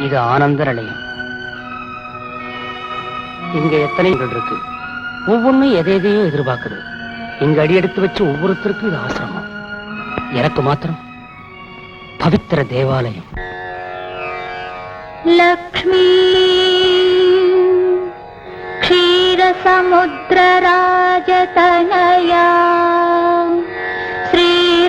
இது ஆனந்த நிலையம். இங்க எத்தனை இருக்கு, ஒவ்வொன்னும் எதையோ எதிர்பார்க்குது. இங்க அடி எடுத்து வச்சு ஒவ்வொருத்தருக்கும் இது ஆசிரமம். எனக்கு மாத்திரம் பவித்திர தேவாலயம். லக்ஷ்மி க்ஷீரசமுத்திர ராஜதனயா ஸ்ரீரங்கதாமேஸ்வரி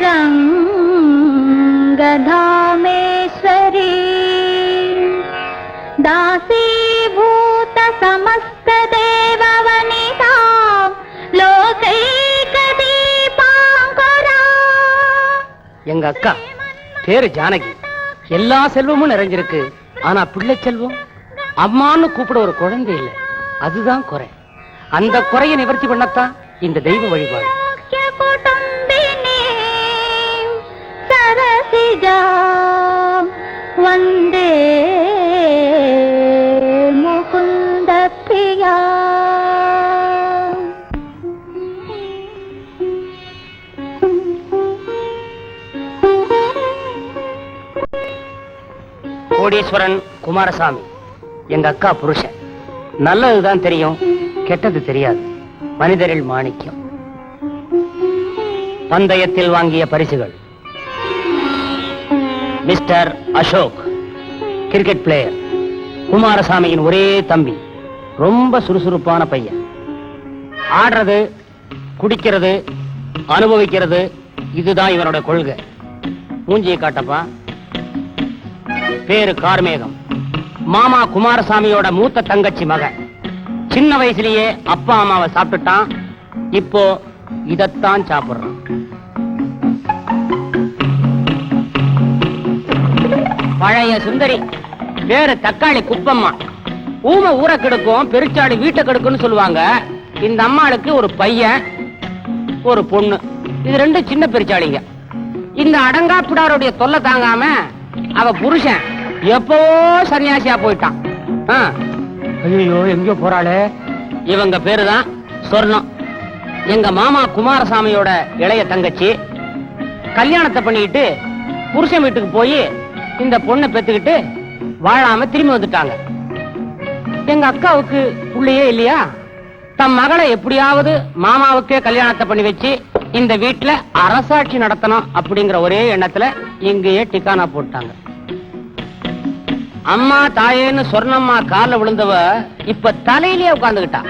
தாசீபூத சமஸ்த தேவவனிதாம் லோகைக தீபாங்கரா. எங்க அக்கா பேரு ஜானகி. எல்லா செல்வமும் நிறைஞ்சிருக்கு. ஆனா பிள்ளை செல்வம் அம்மான்னு கூப்பிட ஒரு குழந்தை இல்லை. அதுதான் குறை. அந்த குறையை நிவர்த்தி பண்ணத்தான் இந்த தெய்வ வழிபாடு. சரசிஜா வந்தே முகுந்த பிரியா. கோடீஸ்வரன் குமாரசாமி எங்க அக்கா புருஷன். நல்லதுதான் தெரியும், கெட்டது தெரியாது. மனிதரில் மாணிக்கம். பந்தயத்தில் வாங்கிய பரிசுகள்: மிஸ்டர் அசோக், கிரிக்கெட் பிளேயர், குமாரசாமியின் ஒரே தம்பி. ரொம்ப சுறுசுறுப்பான பையன். ஆடுறது, குடிக்கிறது, அனுபவிக்கிறது, இதுதான் இவனோட கொள்கை. மூஞ்சியை காட்டப்பா. பேரு கார்மேகம். மாமா குமாரசாமியோட மூத்த தங்கச்சி மகன். சின்ன வயசுலயே அப்பா அம்மாவை சாப்பிட்டுட்டான். இப்போ இதத்தான் சாப்பிடுறான். பழைய சுந்தரி. பேரு தக்காளி குப்பம்மா. ஊமை ஊரை கெடுக்கும், பெருச்சாளி வீட்டை கெடுக்குன்னு சொல்லுவாங்க. இந்த அம்மாளுக்கு ஒரு பையன், ஒரு பொண்ணு. இது ரெண்டு சின்ன பெருச்சாளிங்க. இந்த அடங்காப்பிடாருடைய தொல்லை தாங்காம அவ புருஷன் எப்பவோ சன்னியாசியா போயிட்டான். ஐயோ, எங்கயோ போறாளே. இவங்க பேருதான் சொர்ணம். எங்க மாமா குமாரசாமியோட இளைய தங்கச்சி. கல்யாணத்தை பண்ணிக்கிட்டு புருஷன் வீட்டுக்கு போய் இந்த பொண்ணை பெத்துக்கிட்டு வாழாம திரும்பி வந்துட்டாங்க. எங்க அக்காவுக்கு புள்ளையே இல்லையா? தம் மகளை எப்படியாவது மாமாவுக்கே கல்யாணத்தை பண்ணி வச்சு இந்த வீட்டுல அரசாட்சி நடத்தணும் அப்படிங்கிற ஒரே எண்ணத்துல இங்கேயே டிக்கானா போட்டாங்க. அம்மா தாயேன்னு சொர்ணம்மா கால விழுந்தவ இப்ப தலையிலேயே உட்கார்ந்துகிட்டா.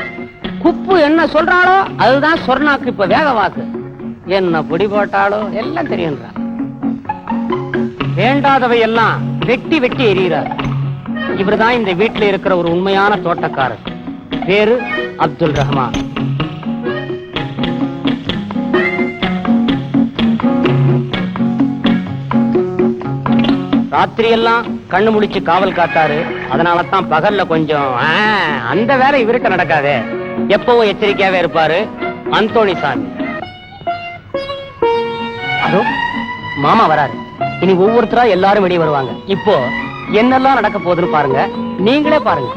குப்பு என்ன சொல்றாளோ அதுதான் சொர்ணாக்கு இப்ப வேக வாக்கு. என்ன பிடி போட்டாலோ எல்லாம் தெரியுன்றா. வேண்டாதவை எல்லாம் வெட்டி வெட்டி எறிகிறார். இவர்தான் இந்த வீட்டுல இருக்கிற ஒரு உண்மையான தோட்டக்காரர். பேரு அப்துல் ரஹ்மான். ராத்திரி எல்லாம் கண்ணு முடிச்சு காவல் காத்தாரு. அதனாலதான் பகல்ல கொஞ்சம் அந்த வேலை இவருக்கு நடக்காதே. எப்பவும் எச்சரிக்கையாவே இருப்பாரு. அந்தோணி சாமி. அதோ மாமா வராரு. இனி ஒவ்வொருத்தரா எல்லாரும் வெளியே வருவாங்க. இப்போ என்னெல்லாம் நடக்க போகுதுன்னு பாருங்க. நீங்களே பாருங்க.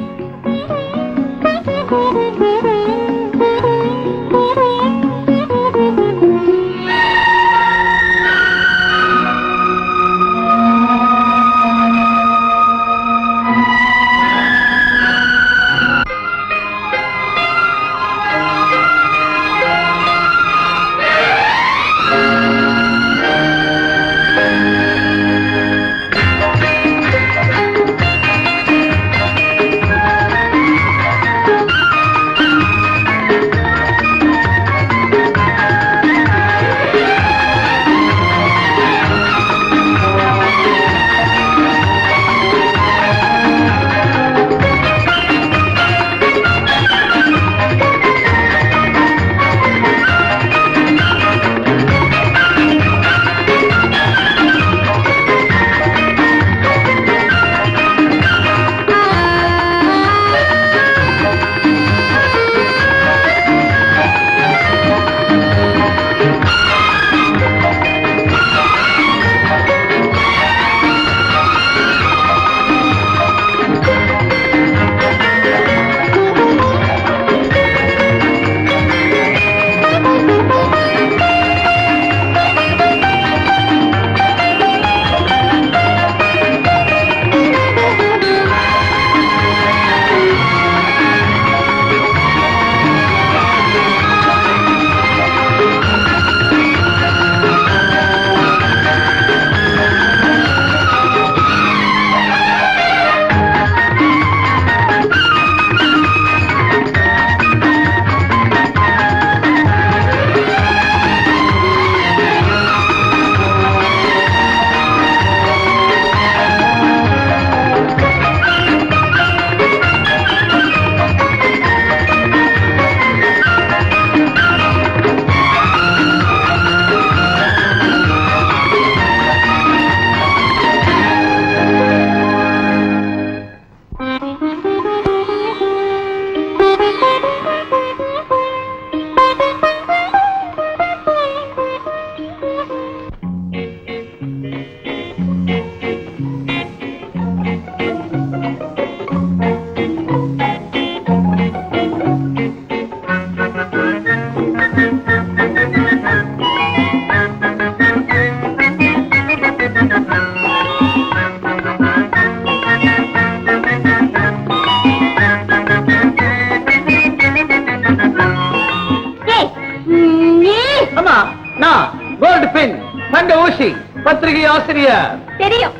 பத்திரிகை ஆசிரியர். தெரியும்.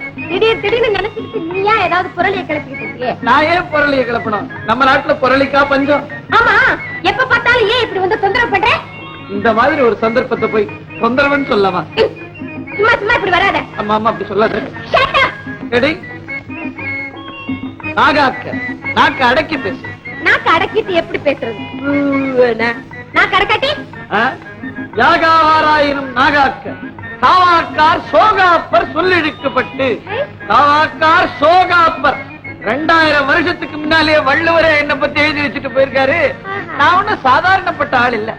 திடீர்னு நினைச்சிட்டு நீயா ஏதாவது புரளியை கிளப்பிக்கிட்டு இருக்கியே? நான் ஏன் புரளியை கிளப்பணும்? நம்ம நாட்டுல புரளிக்கா பஞ்சம்? ஆமா, எப்ப பார்த்தாலும் ஏன் இப்படி வந்து தொந்தரவு பண்ற? இந்த மாதிரி ஒரு சந்தர்ப்பத்தை போய் தொந்தரவுன்னு சொல்லலாமா? சும்மா சும்மா இப்படி வராத. அம்மா அம்மா அப்படி சொல்லாத. Shut up. எடி நாகாக்க நாக்க அடக்கி பேசு. நாக்கு அடக்கிட்டு எப்படி பேசுறது? நாக்கு அடக்காட்டி யாகாவாராயினும் நாகாக்க காவாக்கார் சோகாப்பர் சொல்லிழுக்கப்பட்டு காவாக்கார் சோகாப்பர் 2000 வருஷத்துக்கு முன்னாலேயே வள்ளுவரே என்ன பத்தி எழுதி வச்சுட்டு போயிருக்காரு. நான் ஒன்னும் சாதாரணப்பட்ட ஆள் இல்ல.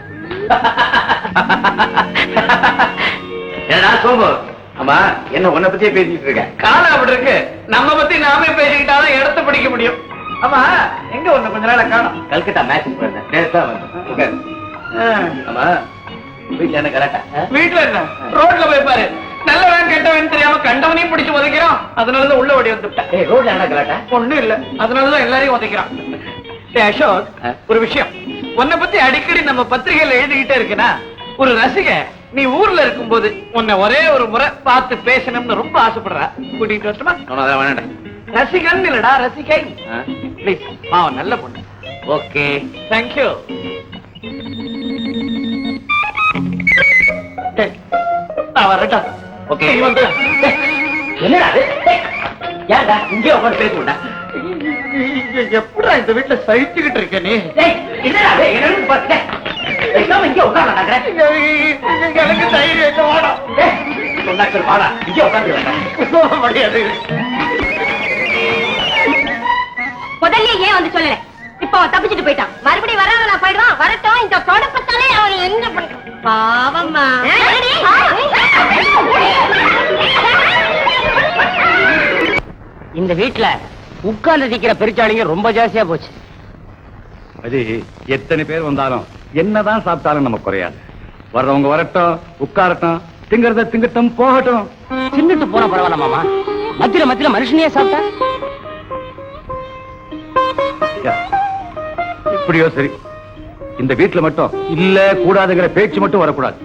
ஏடா சோம்பு, ஆமா என்ன உன்னை பத்தியே பேசிட்டு இருக்க? காலம் அப்படி இருக்கு. நம்ம பத்தி நாமே பேசிக்கிட்டாலும் இடத்த பிடிக்க முடியும். ஆமா, எங்க ஒண்ணு கொஞ்ச நாள காணும்? கல்கத்தா மேட்ச் போயிருந்தேன், நேரத்தா வந்தேன். ஆமா வீட்டுல என்ன கரெக்டா? வீட்டுல என்ன ரோட்ல போய் பாரு. நல்லவன் கெட்டவன் தெரியாம கண்டவனையும் பிடிச்சு உதைக்கிறான். அதனாலதான் உள்ள ஓடி வந்துட்டேன். ரோட்ல என்ன கரெக்டா? ஒண்ணும் இல்ல, அதனாலதான் எல்லாரையும் உதைக்கிறான். அசோக், ஒரு விஷயம் உன்னை பத்தி அடிக்கடி நம்ம பத்திரிகையில எழுதிக்கிட்டே இருக்குன்னா, ஒரு ரசிக நீ ஊர்ல இருக்கும்போது உன்னை ஒரே ஒரு முறை பார்த்து பேசணும்னு ரொம்ப ஆசைப்படுறா. கூட்டிட்டு வரட்டுமா? வேணாம். ரசிகன் இல்லடா, ரசிகை. ப்ளீஸ். நல்ல பொண்ணு. Okay, thank you. நான் வரட்டா? ஓகே. நீ வந்து என்னடா அது? ஏன்டா இங்கே உட்காந்து பேசுடா? எப்படா இந்த வீட்டுல சகிச்சுக்கிட்டு இருக்க நீ? என்னடா அது? என்னன்னு பாத்து இங்கே உட்கார்ந்து எனக்கு தைரியம் வாடா. சொன்னாக்கள் வாடா, இங்கே உட்காந்து முடியாது. முதல்ல ஏன் வந்து சொல்லல? இப்ப அவன் தப்பிச்சுட்டு போயிட்டான். மறுபடியும் வராம நான் போயிடுவான். வரட்டும். இந்த தொடப்பத்தாலே அவன் என்ன பண்றான்? பாவம்மா. இந்த வீட்டுல உட்கார்ந்து நிக்கிற பெருச்சாளிங்க ரொம்ப ஜாஸ்தியா போச்சு. அது எத்தனை பேர் வந்தாலும் என்னதான் சாப்பிட்டாலும் நம்ம குறையாது. வர்றவங்க வரட்டும், உட்காரட்டும், திங்கறத திங்கட்டும், போகட்டும். தின்னுட்டு போன பரவாயில்ல மாமா, மத்தியில மனுஷனையே சாப்பிட்டா? இப்படியோ சரி, இந்த வீட்டுல மட்டும் இல்ல கூடாதுங்கிற பேச்சு மட்டும் வரக்கூடாது.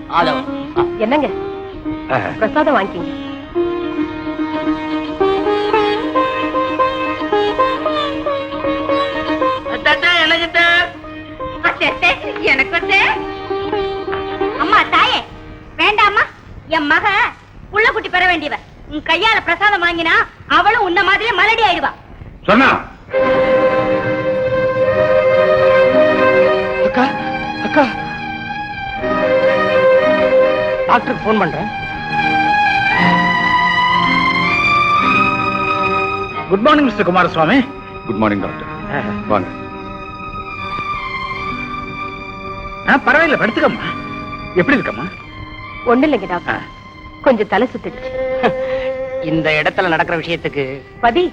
என்னங்க பிரசாதம் வாங்கிங்க. எனக்கு அம்மா தாயே வேண்டாமா? என் மக புள்ள குட்டி பெற வேண்டியவ. உன் கையால பிரசாதம் வாங்கினா அவளும் உன்ன மாதிரியே மலடி ஆயிடுவா. சொன்னா அக்கா அக்கா, டாக்டருக்கு போன் பண்றேன். Good morning mister Kumaraswamy. Good morning doctor. வாங்க. பரவாயில்ல, படுத்துக்கம்மா. எப்படி இருக்கம்மா? ஒண்ணு இல்லைங்க டாக்டர், கொஞ்சம் தலை சுத்திடுச்சு. இந்த இடத்துல நடக்கிற விஷயத்துக்கு பதி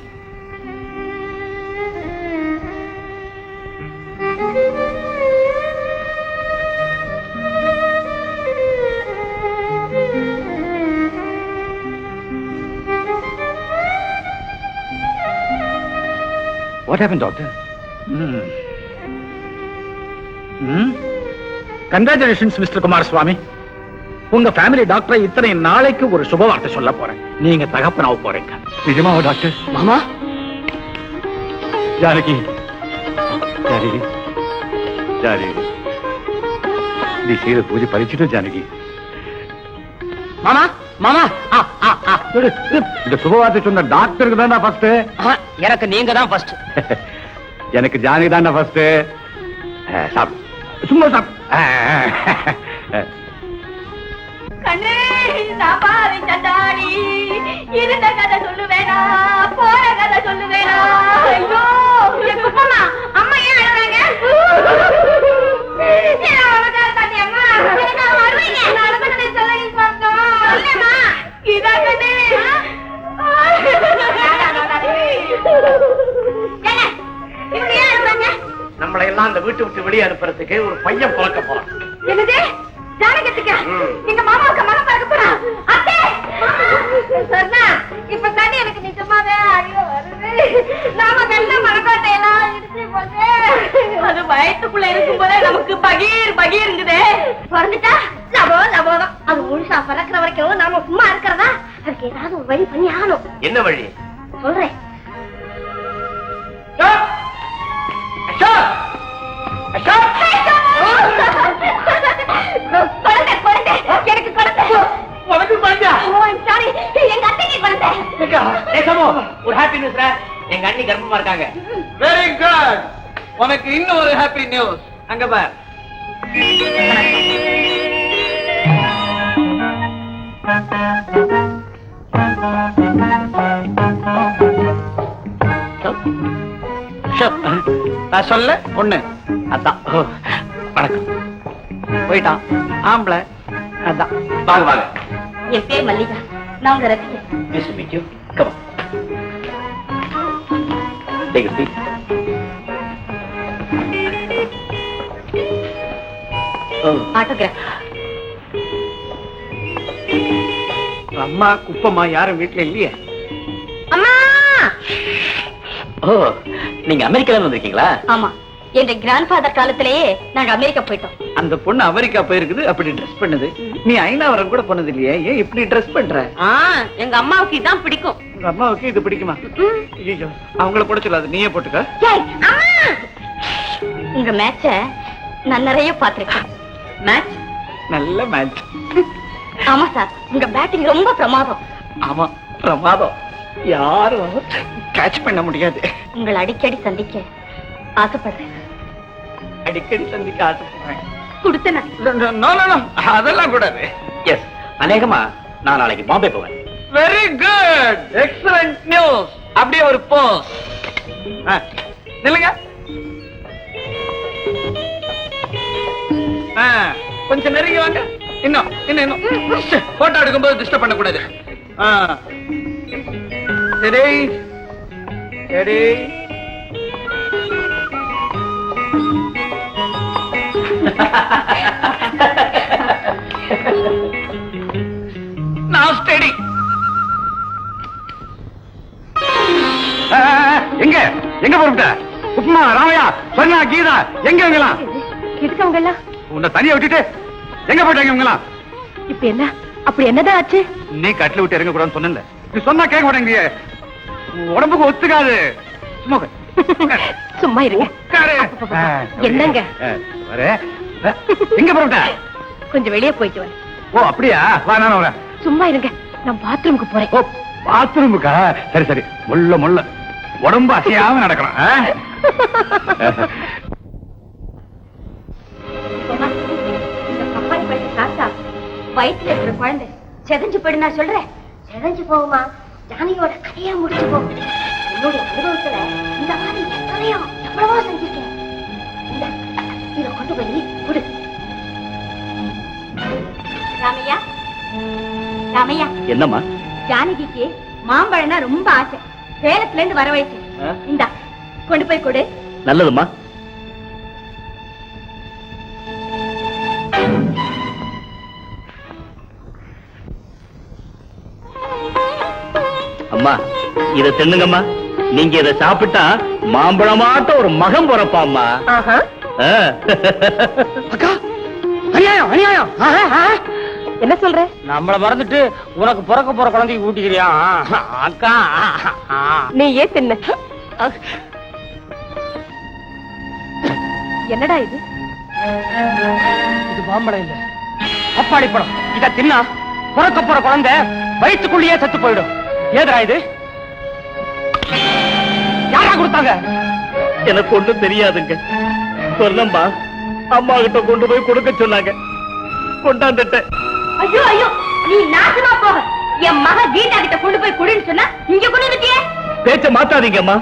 What happened, doctor? Congratulations, Mr. Kumaraswamy. உங்க ஃபேமிலி டாக்டர் இத்தனை நாளைக்கு ஒரு சுபவார்த்தை சொல்ல போறேன். நீங்க தகப்பனாவ போறீங்க. நிஜமாவா டாக்டர்? மாமா, ஜானகி ஜானகி ஜானகி, நீ செய்த பூஜை பறிச்சுட்டு ஜானகி. மாமா மாமா, இந்த சுபவார்த்தை சொன்ன டாக்டருக்கு தான் ஃபர்ஸ்ட். எனக்கு நீங்க தான் ஃபர்ஸ்ட். எனக்கு ஜானகி தான் ஃபர்ஸ்ட். சாப்பிடு, சும்மா சாப்பிடு. கண்ணே சாப்பாடு சண்டாடி இருந்த கதை சொல்லுவேனா, போற கதை சொல்லுவேனா? ஐயோ என் குப்பம்மா, அம்மா ஏன் அழுறாங்க? அம்மா வருவீங்க, நடந்ததை சொல்லி பார்த்தோம் இல்லம்மா. இதா கண்ணே நம்மளை எல்லாம் அந்த வீட்டு விட்டு வெளியே அனுப்புறதுக்கு ஒரு பையன் பிறக்க போறான். என்னது? ஜானகத்துக்கு எங்க மாமாவுக்கு மகன் பிறக்க போறான். அத்தை சொன்னா இப்ப தானே எனக்கு நிஜமாவே அழுக வருது. நாம நல்ல மரக்கோட்டை எல்லாம் இடிச்சு போட்டு அது வயத்துக்குள்ள இருக்கும் போதே நமக்கு பகீர் பகீருங்குதே. பிறந்துட்டா லபோ லபோதான். அது முழுசா பறக்கிற வரைக்கும் நாம சும்மா இருக்கிறதா? அதுக்கு ஏதாவது ஒரு வழி பண்ணி ஆகணும். என்ன வழி? சொல்றேன். குழந்தை குழந்தை எனக்கு குழந்தை. உனக்கு குழந்தையா? சாரி, எங்க அத்தைக்கு குழந்தை. ஒரு ஹாப்பி நியூஸ். எங்க அண்ணி கர்ப்பமா இருக்காங்க. Very good. உனக்கு இன்னும் ஒரு ஹாப்பி நியூஸ். அங்க பார். நான் சொல்ல பொண்ணு அதான். வணக்கம். போயிட்டான் ஆம்பளை அதான். வாங்க வாங்க. என் பேர் மல்லிகா. நான் உங்க ரசிகை. Nice to meet you. Come on. Take a seat. Autograph. அம்மா குப்பம்மா யாரும் வீட்டுல இல்லையே. அம்மா. ஓ, நீங்க அமெரிக்கால வந்திருக்கீங்களா? ஆமா, என் கிராண்ட்ஃபாதர் காலத்திலேயே நாங்க அமெரிக்கா போயிட்டோம். அந்த பொண்ணு அமெரிக்கா போயிருக்குது, அப்படி ட்ரெஸ் பண்ணுது. நீ ஐநாவரம் கூட பண்ணது இல்லையே, ஏன் இப்படி ட்ரெஸ் பண்ற? எங்க அம்மாவுக்கு இதான் பிடிக்கும். உங்க அம்மாவுக்கு இது பிடிக்குமா? ஐயோ, அவங்கள போட சொல்லாது, நீயே போட்டுக்க. ஏய், அம்மா. உங்க மேட்ச நான் நிறைய பாத்திருக்கேன். மேட்ச் நல்ல மேட்ச். ஆமா சார், உங்க பேட்டிங் ரொம்ப பிரமாதம். ஆமா, பிரமாதம். யாரும் கேட்ச் பண்ண முடியாது. உங்களை அடிக்கடி சந்திக்க ஆசைப்படுறேன். அடிக்கடி சந்திக்க ஆசைப்படுறேன். கொடுத்தன. No, no, no. அதெல்லாம் கூடாது. எஸ், அநேகமா நான் நாளைக்கு பாம்பே போவேன். Very good, excellent news. அப்படியே ஒரு போஸ். நில்லுங்க. கொஞ்சம் நெருங்கி வாங்க. இன்னும் போட்டோ எடுக்கும்போது டிஸ்டர்ப் பண்ணக்கூடாது. சரி சரி. நான் ஸ்டடி. எங்க போறீங்க? உப்மா, ராமையா, சொன்னா, கீதா, எங்க இவங்கலாம்? எதுக்கு அவங்க எல்லாம்? உன்னை தனியா விட்டுட்டு எங்க போயிட்டாங்க இவங்கலாம்? இப்ப என்ன? அப்படி என்னதான் ஆச்சு? நீ கட்டில விட்டு இறங்க கூடாதுன்னு சொன்னல. நீ சொன்னா கேட்க மாட்டேங்க. உடம்புக்கு ஒத்துக்காது. சும்மா உட்காரு. சும்மா இருங்க. உட்காரு. என்னங்க? வர. எங்க போறீங்க? கொஞ்சம் வெளியே போயிட்டு வரேன். ஓ, அப்படியா? வா, நான் வரேன். சும்மா இருங்க, நான் பாத்ரூமுக்கு போறேன். ஓ, பாத்ரூமுக்கா? சரி சரி, முள்ள உடம்பு அசையாம நடக்கணும். வயிற்றுல இருக்கிற குழந்தை செதஞ்சு போயிடு. நான் சொல்றேன், செதஞ்சு போகுமா? ஜானகியோட கதையா முடிச்சு போகும். என்னுடைய அனுபவத்துல இந்த மாதிரி எவ்வளவோ செஞ்சிருக்கேன். இத கொண்டு போய் கொடு. ராமையா, ராமையா. என்னம்மா? ஜானகிக்கு மாம்பழம்னா ரொம்ப ஆசை. சேலத்துல இருந்து வர வயசு. இந்தா கொண்டு போய் கொடு. நல்லதும்மா. அம்மா, இத தின்னுங்கம்மா. நீங்க இத சாப்பிட்டா மாம்பழமாட்ட ஒரு மகன் பிறப்பாம்மா. அக்கா, அநியாயம் அநியாயம். என்ன சொல்ற? நம்மள மறந்துட்டு உனக்கு பிறக்க போற குழந்தைக்கு ஊட்டிக்கிறியா? அக்கா, நீ ஏன் தின்ன? என்னடா இது? இது மாம்பழம் இல்ல, பப்பாளி பழம். இத தின்னா பிறக்க போற குழந்தை வயிற்றுக்குள்ளேயே செத்து போயிடும். ஏதா இது? யாரா கொடுத்தாங்க? எனக்கு ஒண்ணும் தெரியாதுங்க. சொன்னம்மா, அம்மா கிட்ட கொண்டு போய் கொடுக்க சொன்னாங்க. கொண்டாந்துட்டேன். ஐயோ ஐயோ, நீ நாசமா போக. என் மக கீதா கிட்ட கொண்டு போய் குடின்னு சொன்னா இங்க கொண்டு வந்துட்டியே. பேச்ச மாத்தாதீங்கம்மா.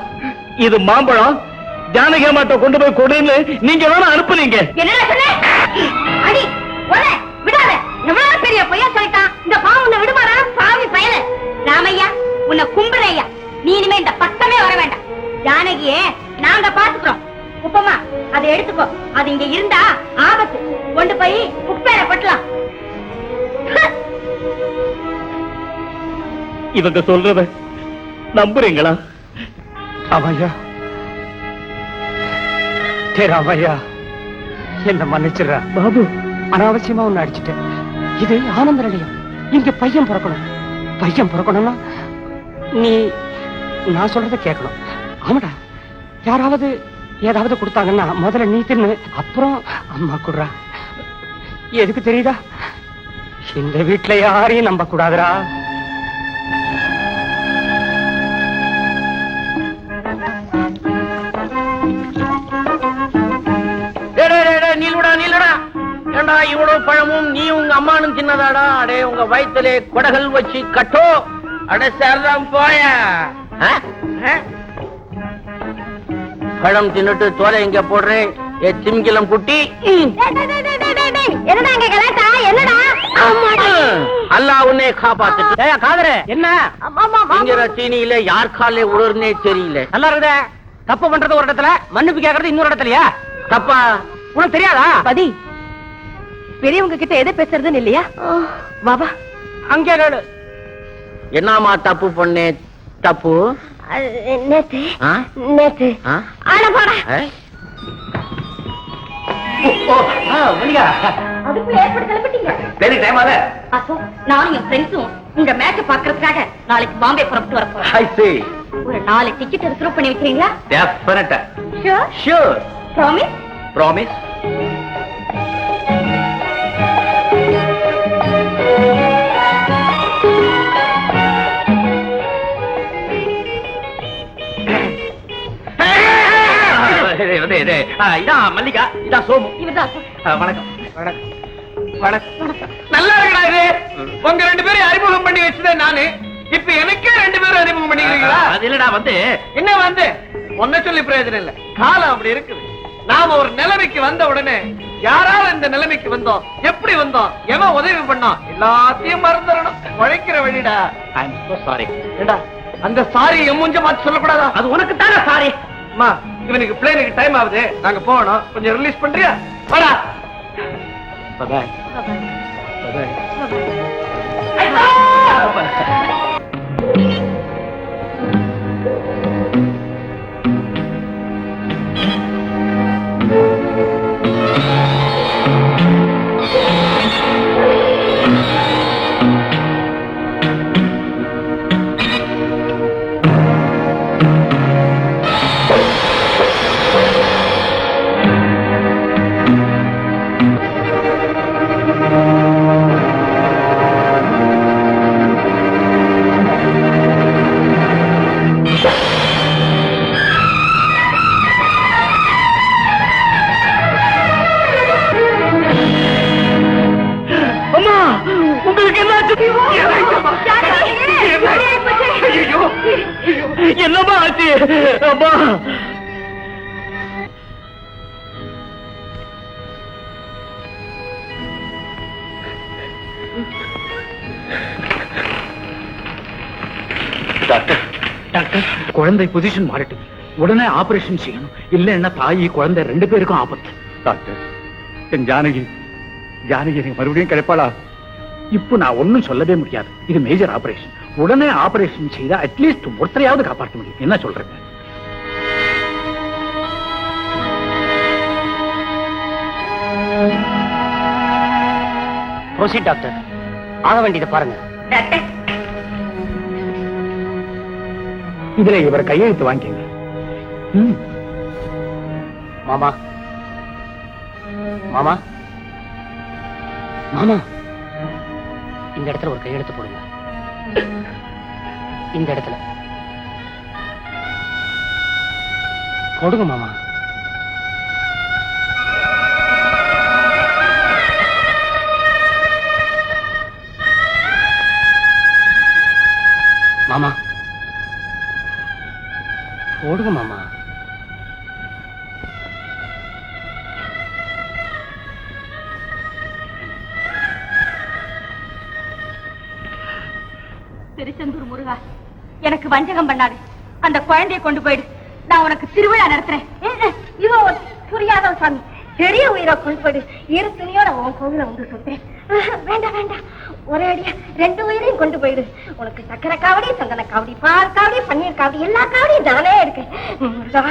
இது மாம்பழம். ஜானகி அம்மாட்ட கொண்டு போய் கொடுன்னு நீங்க வேணா அனுப்புனீங்க. என்னடா சொன்ன? அடி ஒரே விடாத. எவ்வளவு பெரிய பொய்யா சொல்லிட்டான். இந்த பாவம் உன்னை விடுமாடா? பாவி பயல. ராமையா, உன்னை கும்பிடுறையா. நீ இனிமே இந்த பக்கமே வர வேண்டாம். ஜானகியே நாங்க பாத்துக்கிறோம். உப்பமா, அதை எடுத்துக்கோ. அது இங்க இருந்தா ஆபத்து. கொண்டு போய் குப்பையில பட்டலாம். இவங்க சொல்றத நம்புறீங்களா? ராமையா, ராமையா, என்ன மன்னிச்சிடுற. பாபு, அனாவசியமா ஒண்ணு அடிச்சுட்டேன். இது ஆனந்த நிலையம். இங்க பையன் பிறக்கணும். பையன் பிறக்கணும்னா நீ நான் சொல்றத கேட்கணும். ஆமாடா, யாராவது ஏதாவது கொடுத்தாங்கன்னா முதல்ல நீ தின்னு, அப்புறம் அம்மா குடுறா. எதுக்கு தெரியுதா? இந்த வீட்டுல யாரையும் நம்ப கூடாதுடா. நீலுடா நீலுடா, ஏண்டா இவ்வளவு பழமும் நீ உங்க அம்மானும் தின்னதாடா? அடே உங்க வயிற்றுல கொடகள் வச்சு கட்டோ. அட சேர்தான் போய. பழம் தின்னுட்டு தோலை எங்க போடுறேன் ஏ திமிங்கிலம் குட்டி. என்னடா இங்க கலாட்டா? என்னடா? அல்லாஹ் உன்னை காப்பாத்துட்டு. காதரு என்ன இங்கிற தீனியில யார் காலே உடனே தெரியல. நல்லா இருக்குதே. தப்பு பண்றது ஒரு இடத்துல, மன்னிப்பு கேக்குறது இன்னொரு இடத்துலயா? தப்பா உனக்கு தெரியாதா? பதி, பெரியவங்க கிட்ட எதை பேசுறதுன்னு இல்லையா? பாபா அங்கே கேளு. என்னமா தப்பு பண்ணே? தப்பு நேத்து ஆ? நேத்து ஆ? ஆட போட அதுக்குள்ள ஏற்பட்டு கிளம்பிட்டீங்க. அப்போ நானும் என் ஃப்ரெண்ட்ஸும் உங்க மேட்ச் பாக்குறதுக்காக நாளைக்கு பாம்பே புறப்பட்டு வரப்போறோம். ஒரு 4 டிக்கெட் ரிசர்வ் பண்ணி வைக்கிறீங்களா? Sure. Promise? இதான் மல்லிகா, இதான் சோமு. இவர்தான் வணக்கம் வணக்கம் வணக்கம். நல்லா இருக்கா இது? உங்க 2 பேரும் அறிமுகம் பண்ணி வச்சதே நானு. இப்ப எனக்கே 2 பேரும் அறிமுகம் பண்ணிக்கிறீங்களா? அது இல்லடா, என்ன ஒன்ன சொல்லி பிரயோஜனம் இல்ல. காலம் அப்படி இருக்குது. நாம ஒரு நிலைமைக்கு வந்த உடனே யாரால இந்த நிலைமைக்கு வந்தோம், எப்படி வந்தோம், எவன் உதவி பண்ணோம், எல்லாத்தையும் மறந்துடணும். உழைக்கிற வழிடா. ஐ அம் சோ சாரி. ஏண்டா அந்த சாரி மூஞ்ச மாத்தி சொல்லக்கூடாதா? அது உனக்கு தானே சாரி. அம்மா, இவனுக்கு பிளேனுக்கு டைம் ஆகுது, நாங்க போகணும். கொஞ்சம் ரிலீஸ் பண்றியா? வாடா. Bye bye bye bye. என்னமா ஆச்சு? அம்மா, டாக்டர், குழந்தை பொசிஷன் மாறிட்டு, உடனே ஆபரேஷன் செய்யணும். இல்லைன்னா தாயி குழந்தை 2 பேருக்கும் ஆபத்து. டாக்டர், என் ஜானகி நீ மறுபடியும் கிடைப்பாளா? இப்போ நான் ஒன்னும் சொல்லவே முடியாது. இது மேஜர் ஆபரேஷன். உடனே ஆபரேஷன் செய்தா அட்லீஸ்ட் ஒருத்தரையாவது காப்பாற்ற முடியும். என்ன சொல்றேன்? Proceed doctor. ஆக வேண்டியதை பாருங்க. இதுல இவர் கையெழுத்து வாங்கிங்க. மாமா மாமா மாமா, இந்த இடத்துல ஒரு கையெழுத்து போடுங்க. இந்த இடத்துல போடுங்க மாமா. மாமா போடுங்க மாமா. திருச்செந்தூர் முருகா, எனக்கு வஞ்சகம் பண்ணாது. அந்த குழந்தையை கொண்டு போயிடு. நான் உனக்கு திருவிழா நடத்துறேன். இவன் புரியாத சாமி, பெரிய உயிரை கொண்டு போயிடு. இரு துணியோட உன் கோவில வந்து சொல்றேன். வேண்டாம் வேண்டாம், ஒரே அடியா 2 உயிரையும் கொண்டு போயிடு. உனக்கு சக்கரை காவடி, சந்தன காவடி, பால் காவடி, பன்னீர் காவடி, எல்லா காவடியும் நானே எடுக்கேன். முருகா,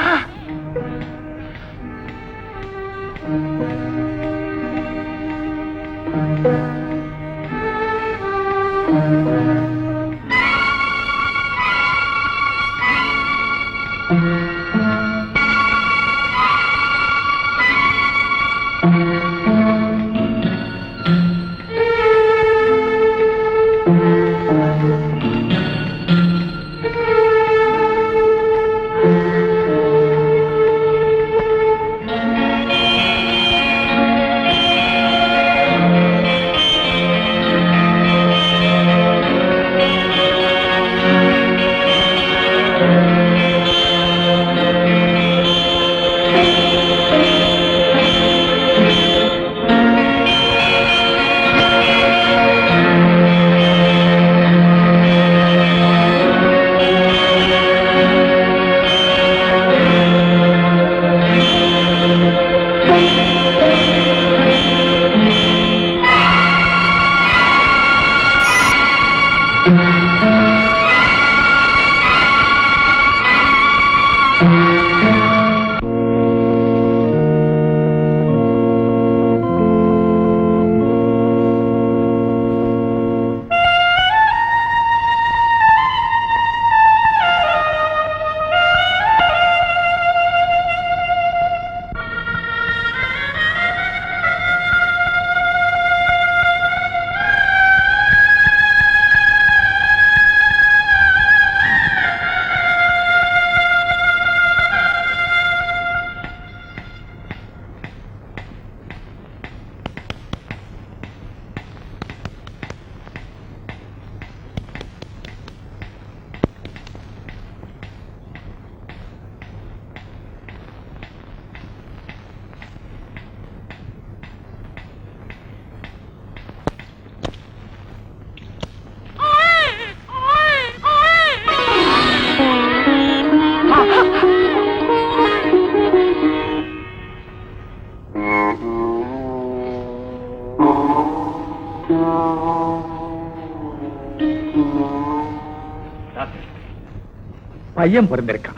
பையன் பிறந்திருக்கான்.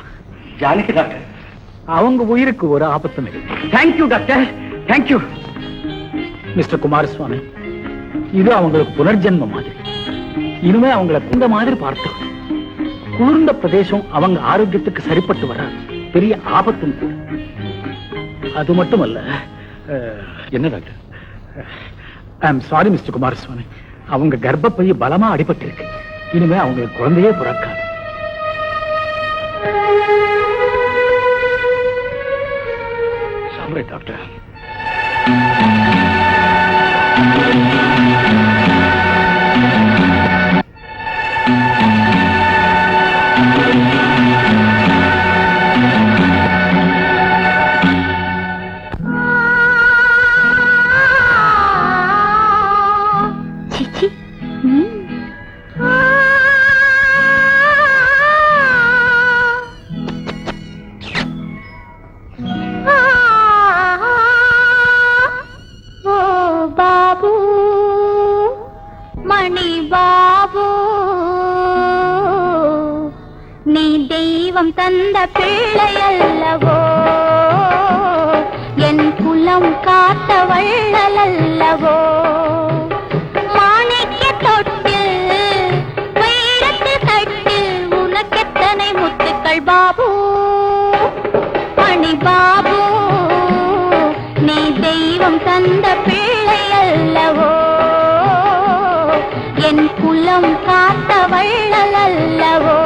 ஜானகி டாக்டர். அவங்க உயிருக்கு ஒரு ஆபத்தும் இல்லை. Thank you doctor, thank you. Mister Kumaraswamy, இது அவங்களுக்கு புனர்ஜென்ம மாதிரி. இனிமே அவங்கள இந்த மாதிரி பார்த்தோம். குளிர்ந்த பிரதேசம் அவங்க ஆரோக்கியத்துக்கு சரிப்பட்டு வர பெரிய ஆபத்தும் கூட. அது மட்டுமல்ல, என்ன doctor? I am sorry mister Kumaraswamy, அவங்க கர்ப்பப்பைய பலமா அடிபட்டு இருக்கு. இனிமே அவங்களுக்கு குழந்தையே பிறக்காது. Sorry doctor. தந்த பிள்ளை அல்லவோ, என் குலம் காத்த வள்ளல் அல்லவோ. மாணிக்க தொட்டில் வைரத்து தட்டில் உனக்கெத்தனை முத்துக்கள் பாபு, மணி பாபு. நீ தெய்வம் தந்த பிள்ளை அல்லவோ, என் குலம் காத்த வள்ளல் அல்லவோ.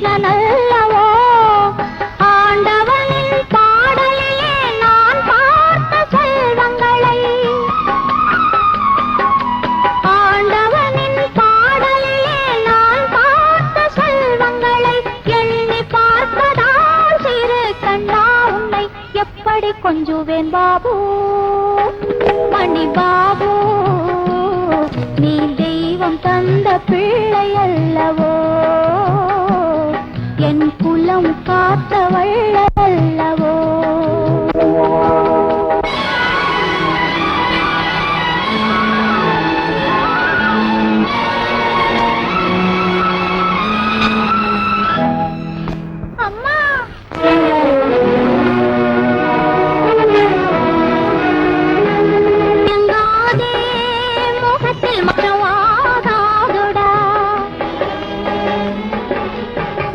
புருஷன் அல்லவோ ஆண்டவனின் பாடலிலே நான் பார்த்த செல்வங்களை ஆண்டவனின் பாடலிலே நான் பார்த்த செல்வங்களை எண்ணி பார்ப்பதால் சிறு கண்ணா உன்னை எப்படி கொஞ்சுவேன் பாபு மணி பாபு நீ தெய்வம் தந்த பிள்ளை அல்லவோ என் குலம் காத்தவள் அல்லவோ அம்மா எங்காதே முகத்தில் மற்றவாதாதுடா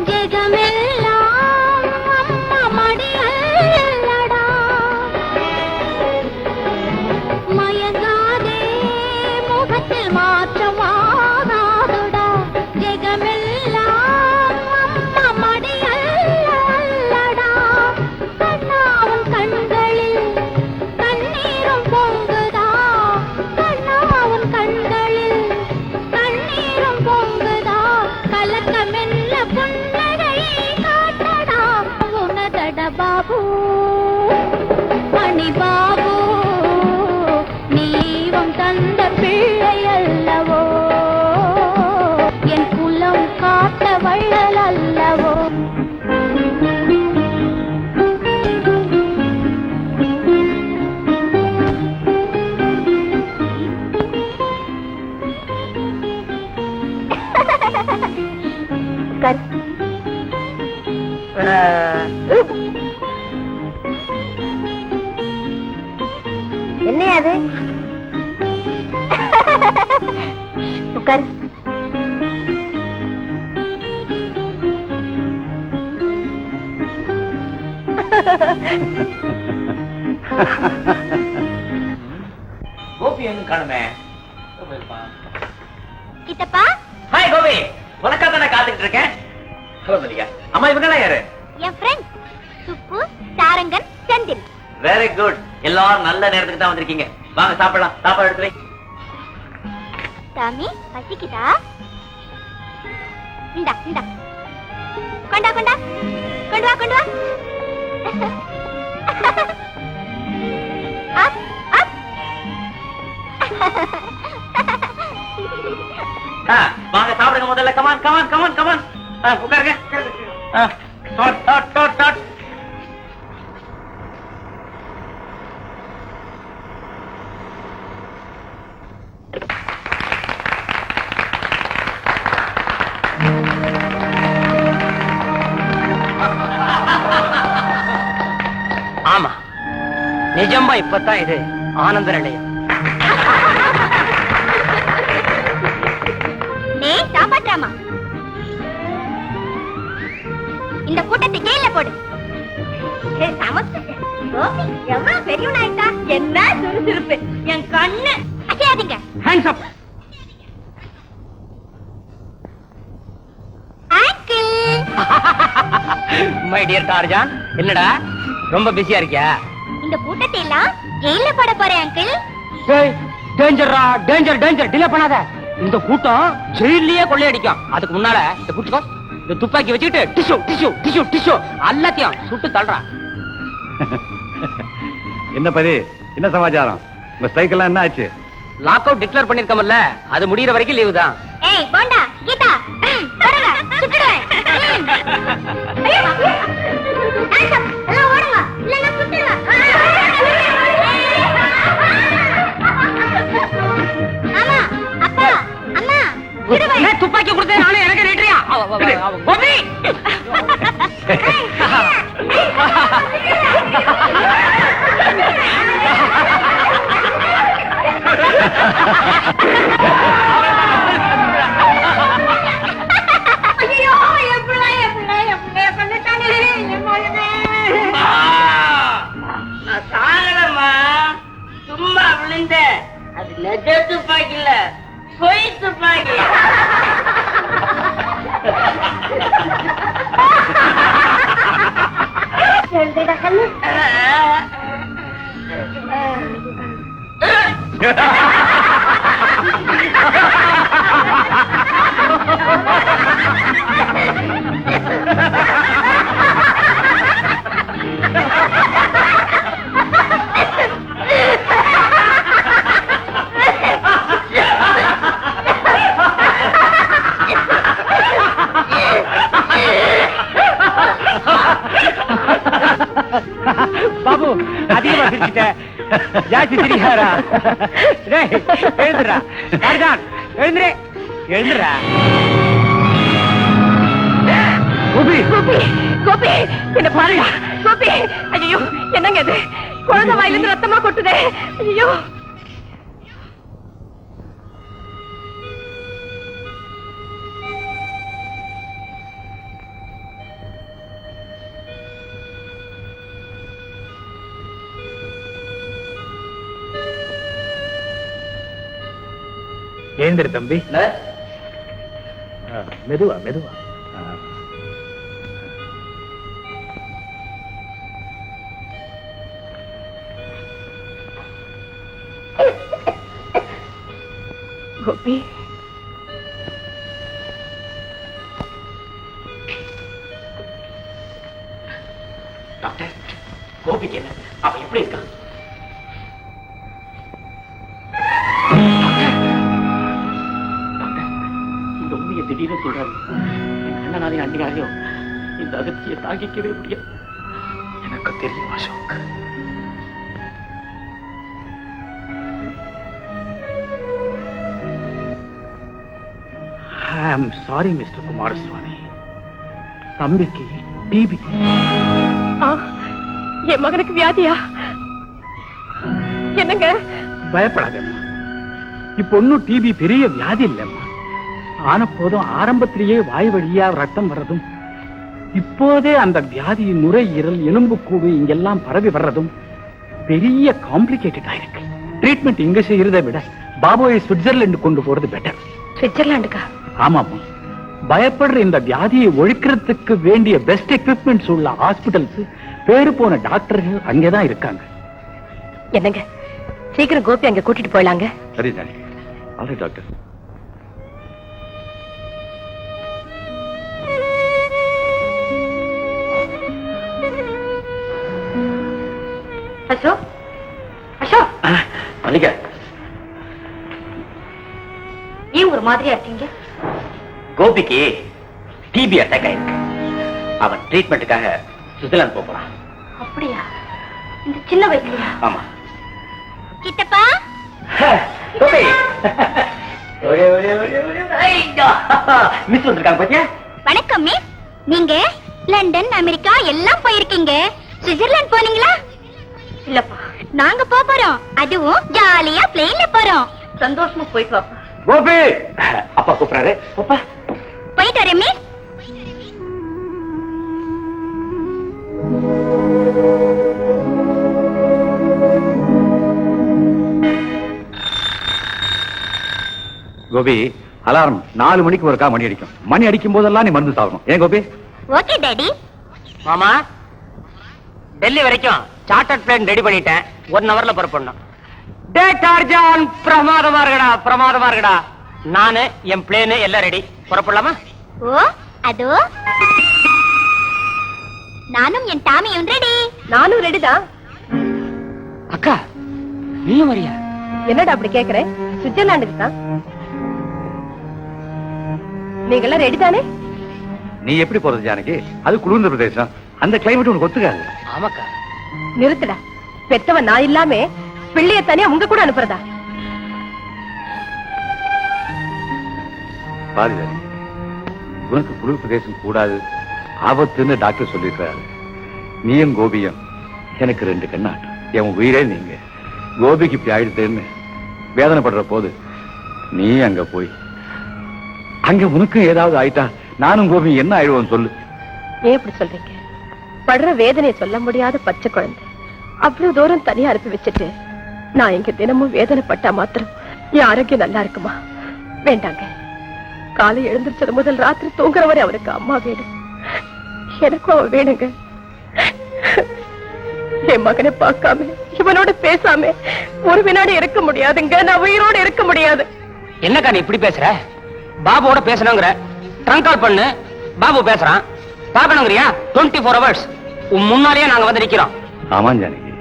ஜெகமெல்லாம் அம்மா மடியல்லடா மயங்காதே முகத்தில் மாற்றவாதாதுடா ஜெகமெல்லாம் அம்மா மடியல்லடா கண்ணாவும் கண்களில் கண்ணீரும் பொங்குதா கண்ணாவும் கண்களில் கண்ணீரும் பொங்குதா கலக்கமெல்ல புன்னகையை காட்டடா உனதட பாபு மணி பாபு நீவம் தந்த பிள்ளை அல்லவோ என் குலம் காத்த வள்ளல் அல்லவோ என்ன அது உட்கார் கோபி எங்க காணுமே கிட்டப்பா ஹாய் கோபி உனக்கா தானே காத்துக்கிட்டு இருக்கேன் ஹலோ மல்லிகா அம்மா இவங்களா யாரு என் friend Subbu Sarangan Senthil very good எல்லாரும் நல்ல நேரத்துக்கு தான் வந்திருக்கீங்க வாங்க சாப்பிடலாம் சாப்பாடு எடுத்து வை சாமி பசிக்குதா இந்தா இந்தா கொண்டா கொண்டா கொண்டு வா கொண்டு வா அப் அப் வாங்க சாப்பிடுங்க முதல்ல கமான் கமான் கமான் கமான் உட்காருங்க டாட் டாட் டாட் டாட் ஆமா நிஜமா இப்பதான் இது ஆனந்த நிலையம். சாப்பாட்டாமா இந்த கூட்டத்தை ஜெயில போடு. எவ்வளவு பெரியவனாயிட்டா என்ன சுறுசுறுப்பு என் கண்ணு அசையாதீங்க. Hands up. My dear Tarzan, என்னடா ரொம்ப பிஸியா இருக்கியா? இந்த கூட்டத்தை எல்லாம் ஜெயில போட போறேன் அங்கிள். டேஞ்சர்ரா, டேஞ்சர் டேஞ்சர், டிலே பண்ணாத. இந்த கூட்டம் ஜெயிலே கொள்ளையடிக்கும். அதுக்கு முன்னால இந்த கூட்டுக்கோ, இந்த துப்பாக்கி வச்சுக்கிட்டு டிஷ்யூ டிஷ்யூ டிஷ்யூ டிஷ்யூ எல்லாத்தையும் சுட்டு தள்ளுறா. என்ன பதி, என்ன சமாச்சாரம்? உங்க ஸ்ட்ரைக் எல்லாம் என்ன ஆச்சு? லாக் அவுட் டிக்ளேர் பண்ணிருக்கோம்ல, அது முடியற வரைக்கும் லீவு தான். ஏய் போண்டா கீதா, போடுங்க சுட்டுடுவேன். எல்லாம் ஓடுங்க, இல்லைன்னா சுட்டுடுவேன். ஆமா அப்பா அம்மா நான் துப்பாக்கி கொடுத்தேன், நானே எனக்கு ரேட்ரியா கோபி. ஐயோ எப்படி பண்ணிட்டானே. நான் சாகலம்மா, சும்மா விழுந்த. அது நெஜ துப்பாக்கி இல்ல, பொய் துப்பாக்கி. கண்ணு. பாபு அதிகமா சிரிச்சிட்ட ஜாஸ்தி சிரிக்காரா எழுந்துடா எழுந்துரு எழுந்துடா கோபி கோபி என்ன பாருடா கோபி. ஐயோ என்னங்க இது, குழந்தை வாயிலிருந்து ரத்தமா கொட்டுதே. ஐயோ எழுந்திரு தம்பி. மெதுவா மெதுவா. கோபி டாக்டர், கோபிக்கு என்ன? அவன் எப்படி இருக்கான்? இந்த உண்மையை திடீர்னு சொல்றாரு. என் அண்ணனாலையும் அண்ணியாலையும் இந்த அதிர்ச்சியை தாங்கிக்கவே முடியாது. எனக்கு தெரியும் அசோக். ஐ ஆம் சாரி மிஸ்டர் குமாரசுவாமி. தம்பிக்கு டிபி. என் மகனுக்கு வியாதியா? என்னங்க? பயப்படாதம்மா. இப்ப ஒன்னும் டிபி பெரிய வியாதி இல்லம்மா. ஆன போதும் ஆரம்பத்திலேயே வாய் வழியா ரத்தம் வர்றதும், இப்போதே அந்த வியாதியின் நுரையீரல் எலும்புக்கூடு இங்கெல்லாம் பரவி வர்றதும் பெரிய காம்ப்ளிகேட்டடா இருக்கு. ட்ரீட்மெண்ட் இங்க செய்யறதை விட பாபுவை சுவிட்சர்லாந்து கொண்டு போறது பெட்டர். சுவிட்சர்லாண்டுக்கா? ஆமாப்பா. பயப்படுற இந்த வியாதியை ஒழிக்கிறதுக்கு வேண்டிய பெஸ்ட் எக்யூப்மெண்ட்ஸ் உள்ள ஹாஸ்பிடல்ஸ், பேரு போன டாக்டர்கள் அங்கேதான் இருக்காங்க. என்னங்க, சீக்கிரம் கோபி அங்க கூட்டிட்டு போயிடலாங்க. சரி தானே. Alright doctor. அசோக், அசோக், மல்லிகா, ஏன் ஒரு மாதிரியா இருக்கீங்க? கோபிக்கு டிபி அட்டாக் ஆயிருக்கு. அவன் ட்ரீட்மெண்ட்டுக்காக சுவிட்சர்லாந்து போறான். அப்படியா? இந்த சின்ன வயசுலயா? ஆமா. கிட்டப்பா, கோபி மிஸ் வந்திருக்காங்க பாத்தியா? வணக்கம் மிஸ். நீங்க லண்டன், அமெரிக்கா எல்லாம் போயிருக்கீங்க. சுவிட்சர்லாந்து போனீங்களா? இல்லப்பா. நாங்க போறோம். அதுவும் ஜாலியா பிளேன்ல போறோம். சந்தோஷமா போயிட்டு வாப்பா. கோபி, அப்பா கூப்பிடுறாரு. அப்பா போயிட்டு வரேன் மிஸ். கோபி, அலாரம் 4 மணிக்கு ஒருக்கா மணி அடிக்கும். மணி அடிக்கும் போதெல்லாம் நீ மருந்து சாப்பிடணும். ஏன் கோபி? Okay daddy. மாமா, டெல்லி வரைக்கும் சார்ட்டர்ட் பிளேன் ரெடி பண்ணிட்டேன். 1 ஹவர்ல புறப்படணும். டே டார்ஜான், பிரமாதமா இருக்கடா, பிரமாதமா இருக்கடா. நானு என் பிளேனு எல்லாம் ரெடி. புறப்படலாமா? ஓ, அதோ நானும் என் டாமியும் ரெடி. நானும் ரெடிதான். அக்கா, நீயும் வரியா? என்னடா அப்படி கேக்குறேன்? சுவிட்சர்லாண்டுக்கு தான். நீங்க எல்லாம் ரெடி தானே? நீ எப்படி போறது ஜானகி? அது குளிர்ந்த பிரதேசம். அந்த கிளைமேட் உனக்கு ஒத்துக்காது. ஆமாக்கா. நிறுத்துடா. பெத்தவன் நான் இல்லாம பிள்ளைய தனியா உங்க கூட அனுப்புறதா? பாரு ஜானகி, உனக்கு குளிர் பிரதேசம் கூடாது, ஆபத்துன்னு டாக்டர் சொல்லிருக்காரு. நீயும் கோபியும் எனக்கு 2 கண்ணாட்டம். என் உயிரே நீங்க. கோபிக்கு இப்படி ஆயிடுத்தேன்னு வேதனைப்படுற போது நீ அங்க போய் அங்க உனக்கும் ஏதாவது ஆயிட்டா நானும் கோபி என்ன ஆயிடுவோம் சொல்லு. ஏன் இப்படி சொல்றீங்க? படுற வேதனையை சொல்ல முடியாத பச்சை குழந்தை அவ்வளவு தூரம் தனியா அனுப்பி வச்சுட்டு நான் இங்க தினமும் வேதனைப்பட்டா மாத்திரம் என் ஆரோக்கியம் நல்லா இருக்குமா? வேண்டாங்க. காலை எழுந்திருச்சது முதல் ராத்திரி தூங்குற வரை அவனுக்கு அம்மா வேணும். எனக்கும் அவன் வேணுங்க. என் மகனை பார்க்காம இவனோட பேசாம ஒரு வினாடி இருக்க முடியாதுங்க. நான் உயிரோட இருக்க முடியாது. என்னக்கா நீ இப்படி பேசுற? பாபுவோட பேசணுங்கிற, ட்ரங்க் கால் பண்ணு, பாபு பேசுறான். பார்க்கணுங்கிறியா? 24 hours உன் முன்னாலேயே நாங்க வந்து நிக்கிறோம். ஆமா ஜானகி,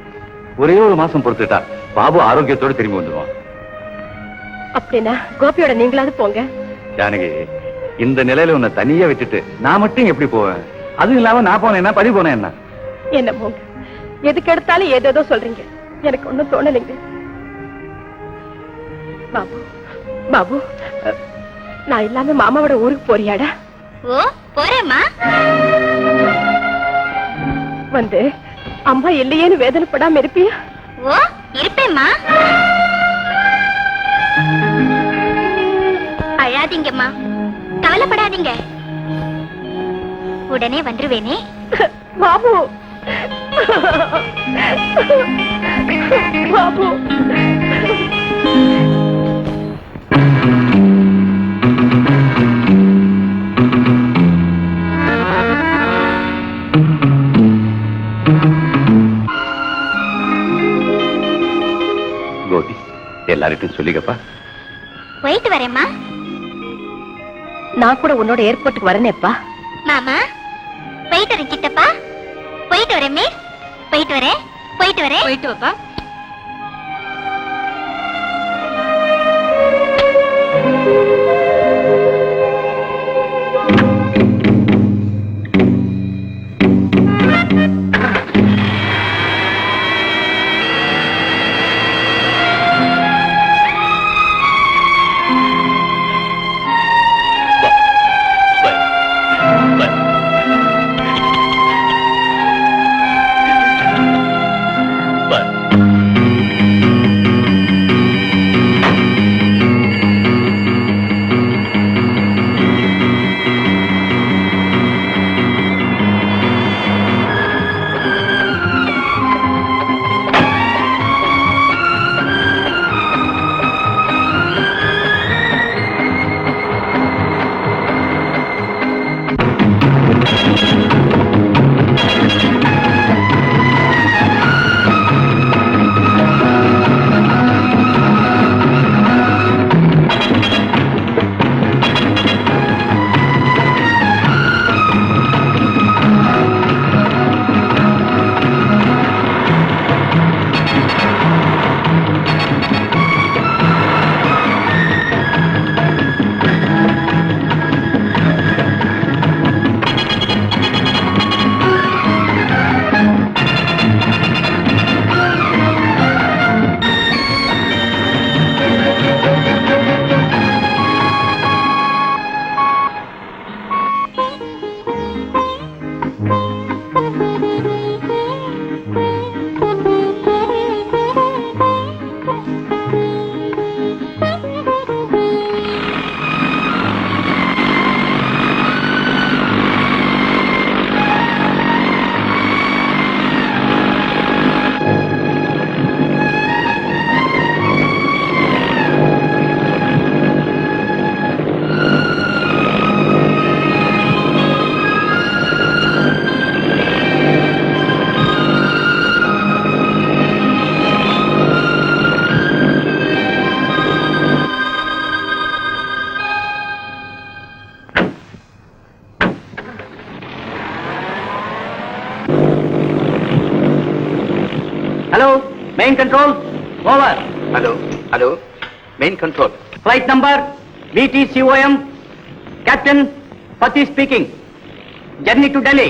ஒரே ஒரு மாசம் பொறுத்துட்டா பாபு ஆரோக்கியத்தோட திரும்பி வந்துடுவான். அப்படின்னா கோபியோட நீங்களாவது போங்க. ஜானகி, இந்த நிலையில உன்னை தனியா விட்டுட்டு நான் மட்டும் எப்படி போவேன்? அதுவும் இல்லாம நான் போனேன்னா பறி போனேன் என்ன? என்ன போங்க, எதுக்கு எடுத்தாலும் ஏதேதோ சொல்றீங்க. எனக்கு ஒண்ணும் தோணலைங்க. பாபு, பாபு, நான் இல்லாம மாமாவோட ஊருக்கு போறியாடா? ஓ போறேம்மா. வந்து அம்மா இல்லையேன்னு வேதனைப்படாம இருப்பியா? ஓ இருப்பேம்மா. அழாதீங்கம்மா, கவலைப்படாதீங்க, உடனே வந்துருவேனே. பாபு, பாபு. கோபி, எல்லார்கிட்டையும் சொல்லிக்கப்பா. போயிட்டு வரேம்மா. நான் கூட உன்னோட ஏர்போர்ட்டுக்கு வரனேப்பா. மாமா போயிட்டு வரேன். சித்தப்பா போயிட்டு வரேன். மிஸ் போயிட்டு வரேன். போயிட்டு வரேன். போயிட்டு வாப்பா. Hello, main control over. Hello hello, main control. Flight number VTCOM, captain Pathi speaking. Journey to Delhi.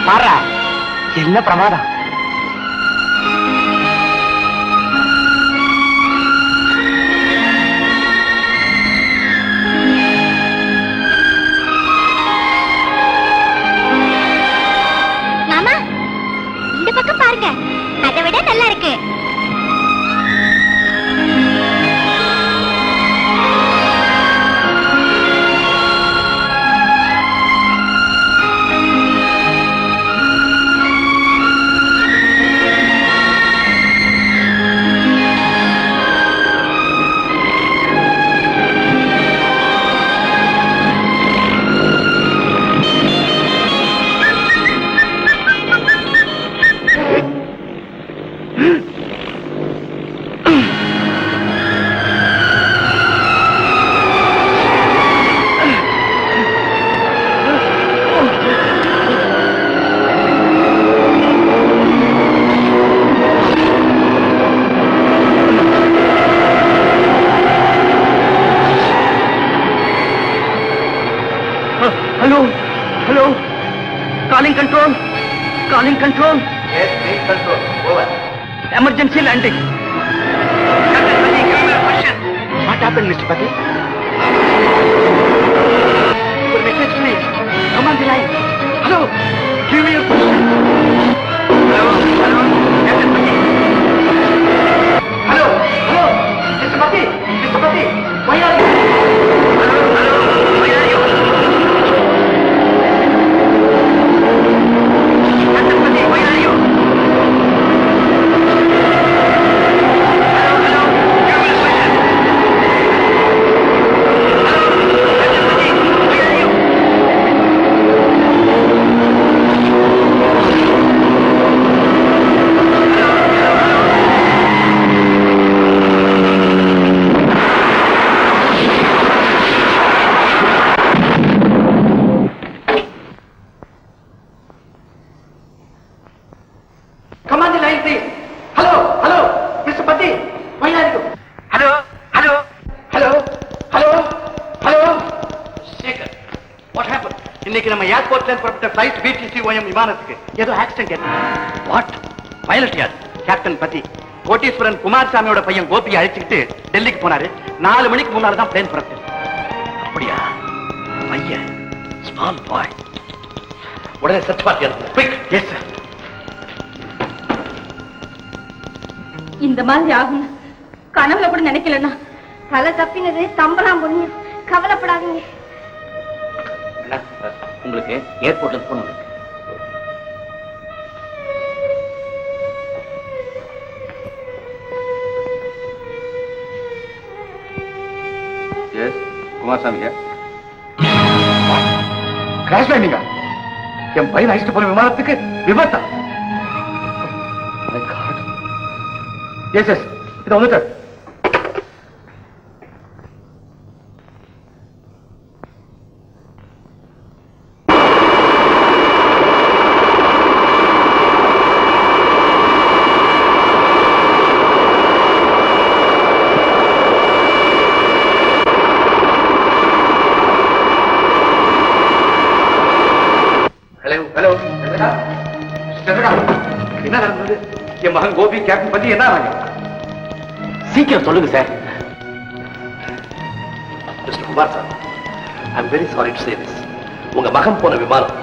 பாரா என்ன பிரமாதம். மாமா இந்த பக்கம் பாருங்க, அதை விட நல்லா இருக்கு. Hello, hello. Calling control. Calling control. Yes, please control. Over. Emergency landing. Captain Pati, give me a question. What happened, Mr. Pati? Your message, please. Come on the line. Hello. Give me a question. Hello, hello. Captain Pati. Hello, hello. Mr. Pati, Mr. Pati. Why are you? Hello, hello. Why are you? Come on the line, please. Hello, hello, Mr. Pati. Why are you? Hello, hello, hello, hello, hello. Shekhar, what happened? இன்னைக்கு நம்ம ஏர்போர்ட்ல புறப்பட்ட flight BTCOM விமானத்துக்கு ஏதோ accident ஏற்பட்டது. What? Pilot யார்? Captain பதி. கோட்டீஸ்வரன் குமாரசாமியோட பையன் கோபியை அழைச்சிட்டு டெல்லிக்கு போனாரு. 4 மணிக்கு முன்னால தான் பிளேன் புறப்பட்டது. அப்படியா? பையன் ஸ்மால் பாய். உடனே சர்ச் பார்ட்டி அனுப்புங்க. குயிக். Yes sir. இந்த மாதிரி ஆகும் கனவுல கூட நினைக்கலன்னா தலை தப்பினது தம்பலாம் புண்ணியம். கவலைப்படாதீங்க. உங்களுக்கு ஏர்போர்ட்ல போன் இருக்கு. குமாரசாமி கிராஷ் லேண்டிங்கா? என் பையன் அழைச்சிட்டு போன விமானத்துக்கு விபத்தா? எஸ் எஸ், இதை வந்துட்டு. ஹலோ ஹலோ, என்ன நடந்தது? என் மகன் கோபி கேப்டன் பத்தி என்ன ஆனாங்க? சீக்கிரம் சொல்லுங்க sir. Mister Kumar sir, I am very sorry to say this. உங்க மகன் போன விமானம்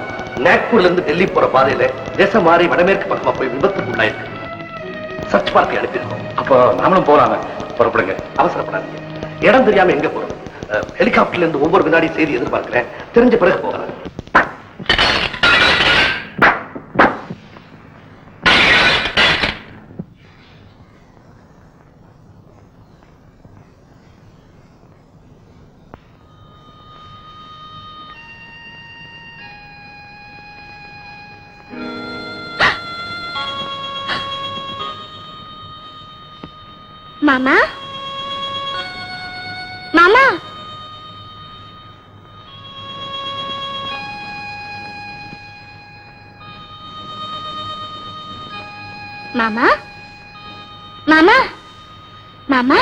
நாக்பூர்ல இருந்து டெல்லி போற பாதையில தேசம் மாறி வடமேற்கு பக்கமா போய் விபத்துக்கு உள்ளாயிருக்கு. Search party அனுப்பியிருக்கோம். அப்போ நாமளும் போறாங்க. புறப்படுங்க. அவசரப்படாதீங்க. இடம் தெரியாம எங்க போறோம்? ஹெலிகாப்டர்ல இருந்து ஒவ்வொரு வினாடி செய்தி எதிர்பார்க்கிறேன். தெரிஞ்ச பிறகு போகிறேன். மாமா, மாமா, மாமா, மாமா, மாமா,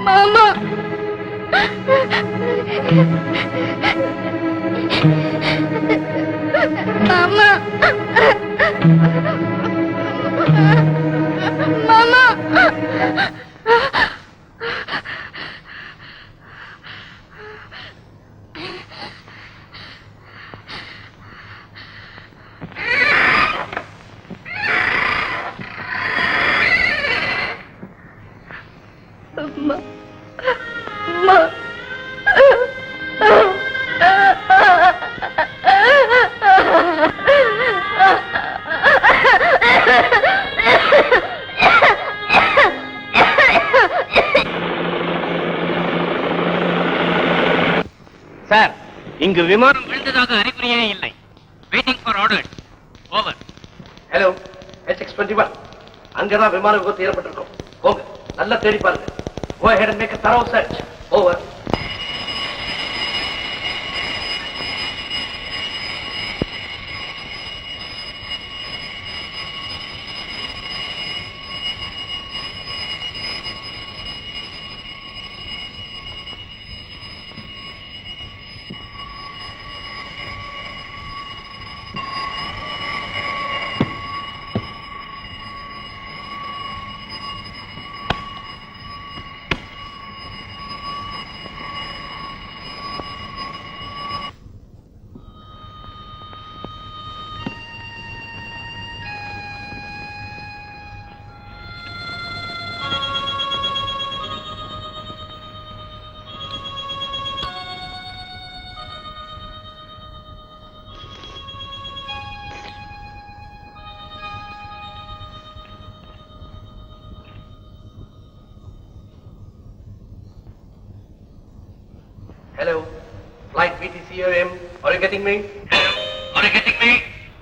மாமா, மாமா மாமா சார், இங்கு விமானம் விழுந்ததாக அறிகுறியே இல்லை. Waiting for order. Over. Hello, HX-21. அங்கதான் விமான விபத்து ஏற்பட்டிருக்கும். போங்க, நல்லா தேடி பாருங்க. Go ahead and make a thorough search. Over. Hello, flight BTCOM. Are you getting me? Hello, are you getting me?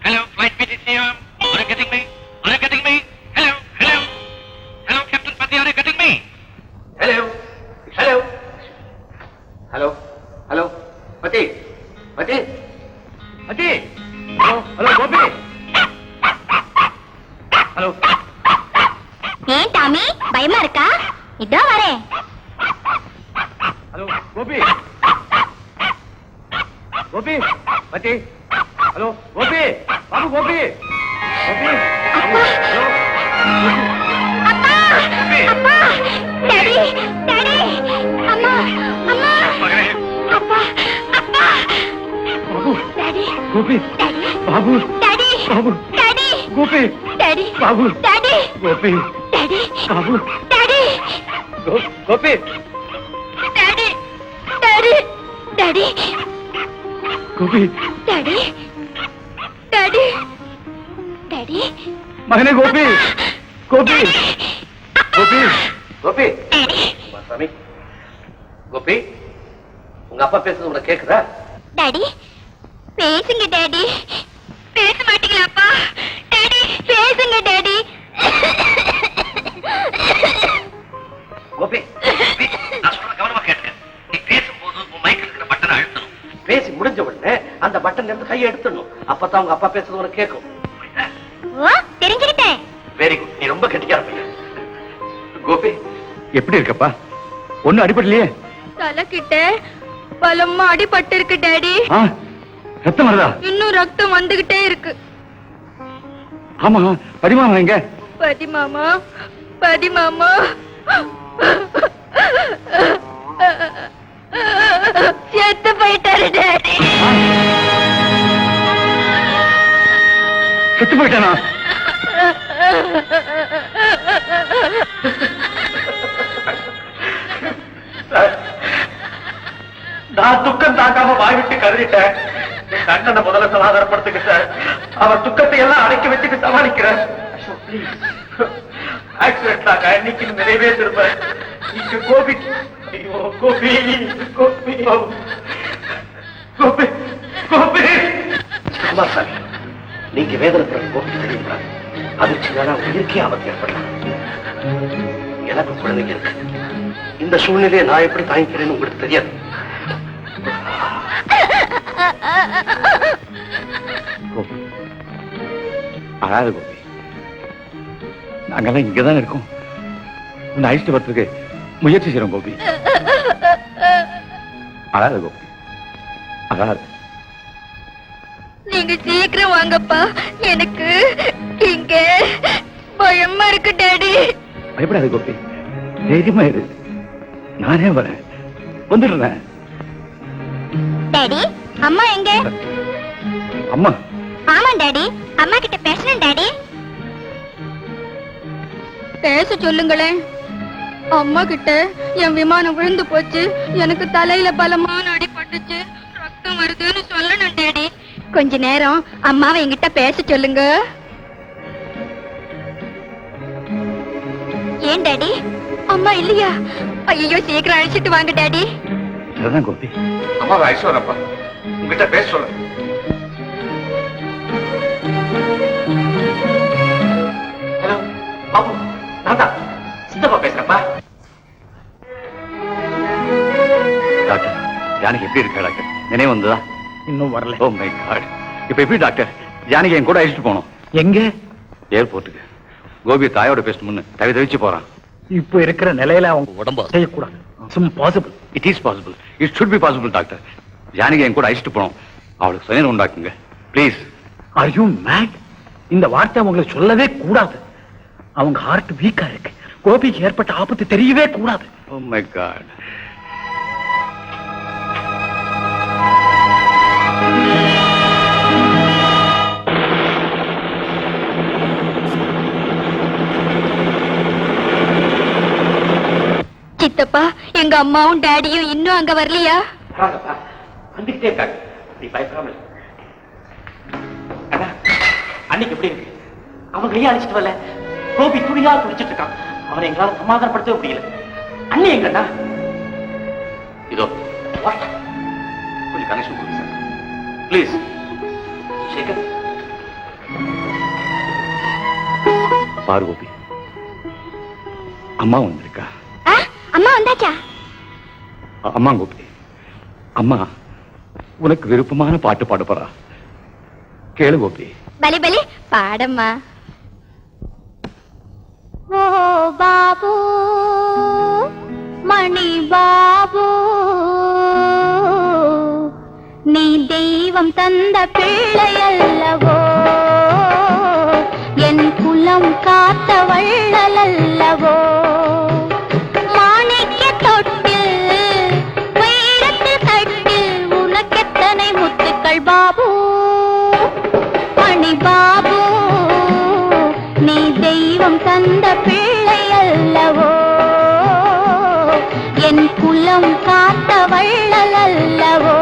Hello, flight BTCOM. Are you getting me? Are you getting me? Hello, hello. Hello, Captain Pati, are you getting me? Hello, hello, hello, hello. Pati, Pati, Pati. Hello, hello, Gopi. Hello. ஏன் Tommy பயமா இருக்கா? இதோ வரேன். Hello, Gopi. Gopi, Pati. Hello, Gopi. Babu, Gopi. Gopi. Hello. அப்பா அப்பா daddy daddy அம்மா அம்மா அப்பா அப்பா Babu daddy Gopi daddy Babu daddy Babu daddy Gopi daddy Babu daddy Gopi daddy Babu daddy Gopi daddy daddy daddy Gopi daddy daddy daddy మగనే Gopi Gopi Gopi, Gopi. Daddy சாமி, கோபி, உங்க அப்பா பேசுறது உனக்கு கேக்குதா? டாடி பேசுங்க டாடி பேச மாட்டீங்களா அப்பா டாடி பேசுங்க டாடி கோபி, கோபி, நான் சொல்ற கவனமா கேட்டுக்க. நீ பேசும்போது உன் மைக் இருக்கிற பட்டனை அழுத்தணும். பேசி முடிஞ்ச உடனே அந்த பட்டன்ல இருந்து கையை எடுத்துடணும். அப்பதான் உங்க அப்பா பேசுறது உனக்கு கேட்கும். ஓ தெரிஞ்சுக்கிட்டேன் வெரி குட், நீ ரொம்ப கெட்டிக்கார பையன். கோபி, எப்படி இருக்கப்பா ஒன்னும் அடிபடலையே தலை கிட்ட பலமா அடிபட்டு இருக்கு டாடி ரத்தம் வருதா இன்னும் ரத்தம் வந்துகிட்டே இருக்கு ஆமா படிமாமா எங்க பதி மாமா பதி மாமா செத்து போயிட்டாரு டாடி செத்து போயிட்டானா நான் துக்கம் தாக்காம வாய்விட்டு கருதிட்டேன். என் கண்ணனை முதல்ல சமாதானப்படுத்துங்க சார். அவர் துக்கத்தை எல்லாம் அடக்கி வச்சுட்டு சமாளிக்கிறேன். ஆக்சிடென்ட் தாங்க இன்னைக்கு நிறைவே திருப்பேன். இங்க கோபி, ஐயோ கோபி, கோபி, கோபி, கோபி. ஆமா சார், நீங்க வேதனைப்படுற கோபி தெரியுங்களா? அதிர்ச்சியால உயிருக்கே ஆபத்து ஏற்படலாம். எனக்கு குழந்தைங்க இருக்கு. இந்த சூழ்நிலையை நான் எப்படி தாங்கிக்கிறேன்னு உங்களுக்கு தெரியாது. கோபி அழாது கோபி நாங்கெல்லாம் இங்கதான் இருக்கோம் உன்னை அழைச்சிட்டு வரத்துக்கு முயற்சி செய்யறோம் கோபி அழாது கோபி, அழாது. நீங்க சீக்கிரம் வாங்கப்பா, எனக்கு இங்க பயமா இருக்கு டாடி. பயப்படாது கோபி, தைரியமா இரு, நானே வரேன், வந்துடுறேன். டாடி, அம்மா எங்க? அம்மா? ஆமா டாடி, அம்மா கிட்ட பேசணும் டாடி. பேச சொல்லுங்களேன். அம்மா கிட்ட என் விமானம் விழுந்து போச்சு, எனக்கு தலையில பலமான அடிபட்டுச்சு, ரத்தம் வருதுன்னு சொல்லணும் டாடி. கொஞ்ச நேரம் அம்மாவை என்கிட்ட பேச சொல்லுங்க. ஏன் டாடி, அம்மா இல்லையா? ஐயோ, சீக்கிரம் அழைச்சிட்டு வாங்க டாடி. சரிதான் கோபி. அம்மாவை ஐஸ் வரப்பா, உங்ககிட்ட பேச சொல்ல. ஹலோ பாபு, நான் தான் சித்தப்பா பேசுறப்பா. டாக்டர், ஜானகி எப்படி இருக்கா டாக்டர்? நினைவு வந்ததா? இன்னும் வரல. Oh my god. இப்ப எப்படி டாக்டர்? ஜானகி என் கூட அழைச்சிட்டு போனோம். எங்க? ஏர்போர்ட்டுக்கு. கோபி தாயோட பேசிட்டு முன்னு தவிச்சு போறான். இப்ப இருக்கிற நிலையில அவங்க உடம்ப செய்யக்கூடாது. Possible. It is possible. It should be possible doctor. Janaki என் கூட அழைச்சிட்டு போனோம். அவளுக்கு சுயநலம் உண்டாக்குங்க ப்ளீஸ். Are you mad? இந்த வார்த்தை அவங்களுக்கு சொல்லவே கூடாது. அவங்க ஹார்ட் வீக்கா இருக்கு. கோபிக்கு ஏற்பட்ட ஆபத்து தெரியவே கூடாது. Oh my god. சித்தப்பா, எங்க அம்மாவும் டாடியும் இன்னும் அங்க வரலையா? வந்துகிட்டே இருக்காங்க, நீ பயப்படாமல். அன்னைக்கு எப்படி இருக்கு? அவன் கையை அழைச்சிட்டு வரல, கோபி துடியா துடிச்சிட்டு இருக்கான். அவனை எங்களால சமாதானப்படுத்தவே முடியல. அண்ணி எங்கண்ணா? இதோ கொஞ்சம் கனெக்ஷன் கொடுங்க சார் ப்ளீஸ். சேகர், பாரு கோபி, அம்மா வந்திருக்கா. அம்மா வந்தாச்சா? அம்மா கோபி, அம்மா உனக்கு விருப்பமான பாட்டு பாட போறா. கேளு கோபி. பலி பலி பாடம்மா. ஓ பாபு, மணி பாபு, நீ தெய்வம் தந்த பிள்ளை அல்லவோ, என் குலம் காத்த வள்ளல் அல்லவோ, மாணிக்க தொட்டில் வைரத்து தட்டில் உனக்கெத்தனை முத்துக்கள் பாபு, மணி பாபு, நீ தெய்வம் தந்த பிள்ளை அல்லவோ, என் குலம் காத்த வள்ளல் அல்லவோ.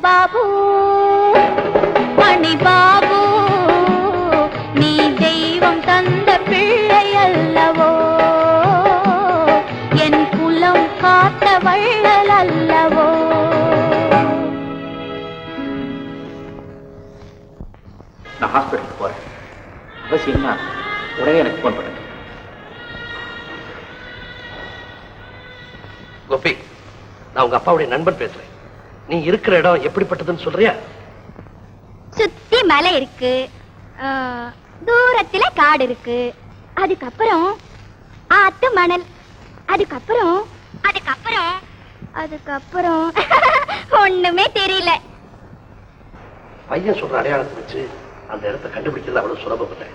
பாபு, மணி பாபு, நீ தெய்வம் தந்த பிள்ளை அல்லவோ, என் குலம் காத்த வள்ளல் அல்லவோ. நான் ஹாஸ்பிட்டலுக்கு போறேன். அவசியம்னா உடனே எனக்கு போன் பண்ணுங்க. கோபி, நான் உங்க அப்பாவுடைய நண்பன் பேசுறேன். நீ இருக்கிற இடம் எப்படிப்பட்டதுன்னு சொல்றியா? சுத்தி மலை இருக்கு, தூரத்துல காடு இருக்கு, அதுக்கப்புறம் ஆத்து மணல், அதுக்கப்புறம் அதுக்கப்புறம் அதுக்கப்புறம் ஒண்ணுமே தெரியல. பையன் சொல்ற அடையாளத்தை வச்சு அந்த இடத்தை கண்டுபிடிக்கிறது அவ்வளவு சுலபம் இல்லை.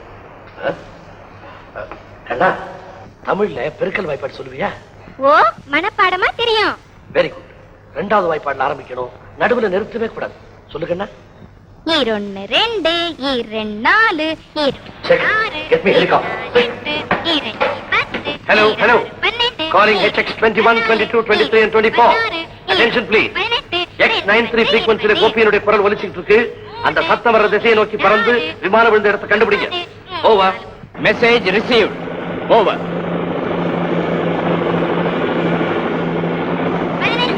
கண்ணா, தமிழ்ல பெருக்கல் வாய்ப்பாடு சொல்லுவியா? ஓ, மனப்பாடமா தெரியும். Very good. ரெண்டாவது வாய்ப்பாடுல ஆரம்பிக்கணும், நடுவுல நிறுத்தவே கூடாது. சொல்லுங்கண்ணா. 2 2 2 4 Check. Get me helicopter. Hello, hello. Calling HX 21, 22, 23 and 24. Attention please. X93 frequency கோபியனுடைய குரல் ஒலிச்சிட்டு இருக்கு. அந்த சத்தம் வர்ற திசையை நோக்கி பறந்து விமானம் விழுந்த இடத்தை கண்டுபிடிங்க. ஓவர். Message receive. ஓவர்.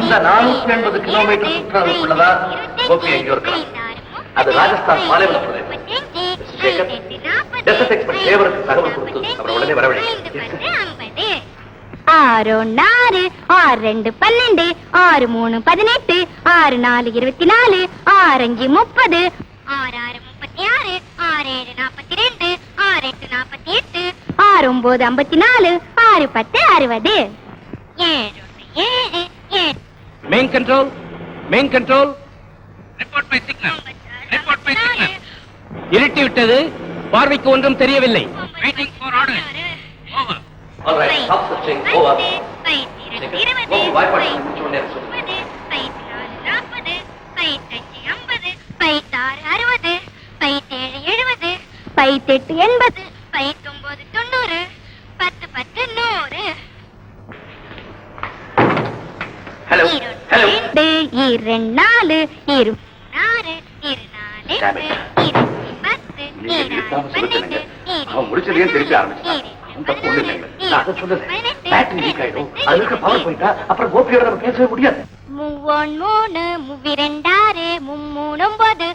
இந்த 480 கிலோமீட்டர் சுற்றளவுக்குள்ளதா கோபி எங்கேயோ இருக்கலாம். அது ராஜஸ்தான் பாலைவன பிரதேசம். சேகர், டெசர்ட் எக்ஸ்பிரஸ் டிரைவருக்கு தகவல் கொடுத்து அவரை உடனே வரவழைங்க. 6 4 6 2 12 6 3 18 6 4 24 6 5 30 6 6 36 6 7 42 6 8 48 6 9 54 6 10 60 7 7 7. Main control, main control. Report by signal, report by signal. இருட்டி விட்டது, பார்வைக்கு ஒன்றும் தெரியவில்லை. Waiting for order. Over. All right, stop searching. Over. Gopi வாய்ப்பாடு முடிச்ச உடனே சொல்லுங்க. 8 80 9 90 10 10 100. Hello, hello. 2 4 2 6 Damn it. நீங்க நிறுத்தாம சொல்லுங்க. அவன் முடிச்சதையும் திருப்பி ஆரம்பிச்சான். அவன் தப்பு ஒண்ணு இல்லைங்க. நான் அதை சொல்லல. பேட்டரி லீக் ஆயிடும். அதுல இருக்க பவர் போயிட்டா அப்புறம் கோபியோட நம்ம பேசவே முடியாது. 3 3 32 3 9.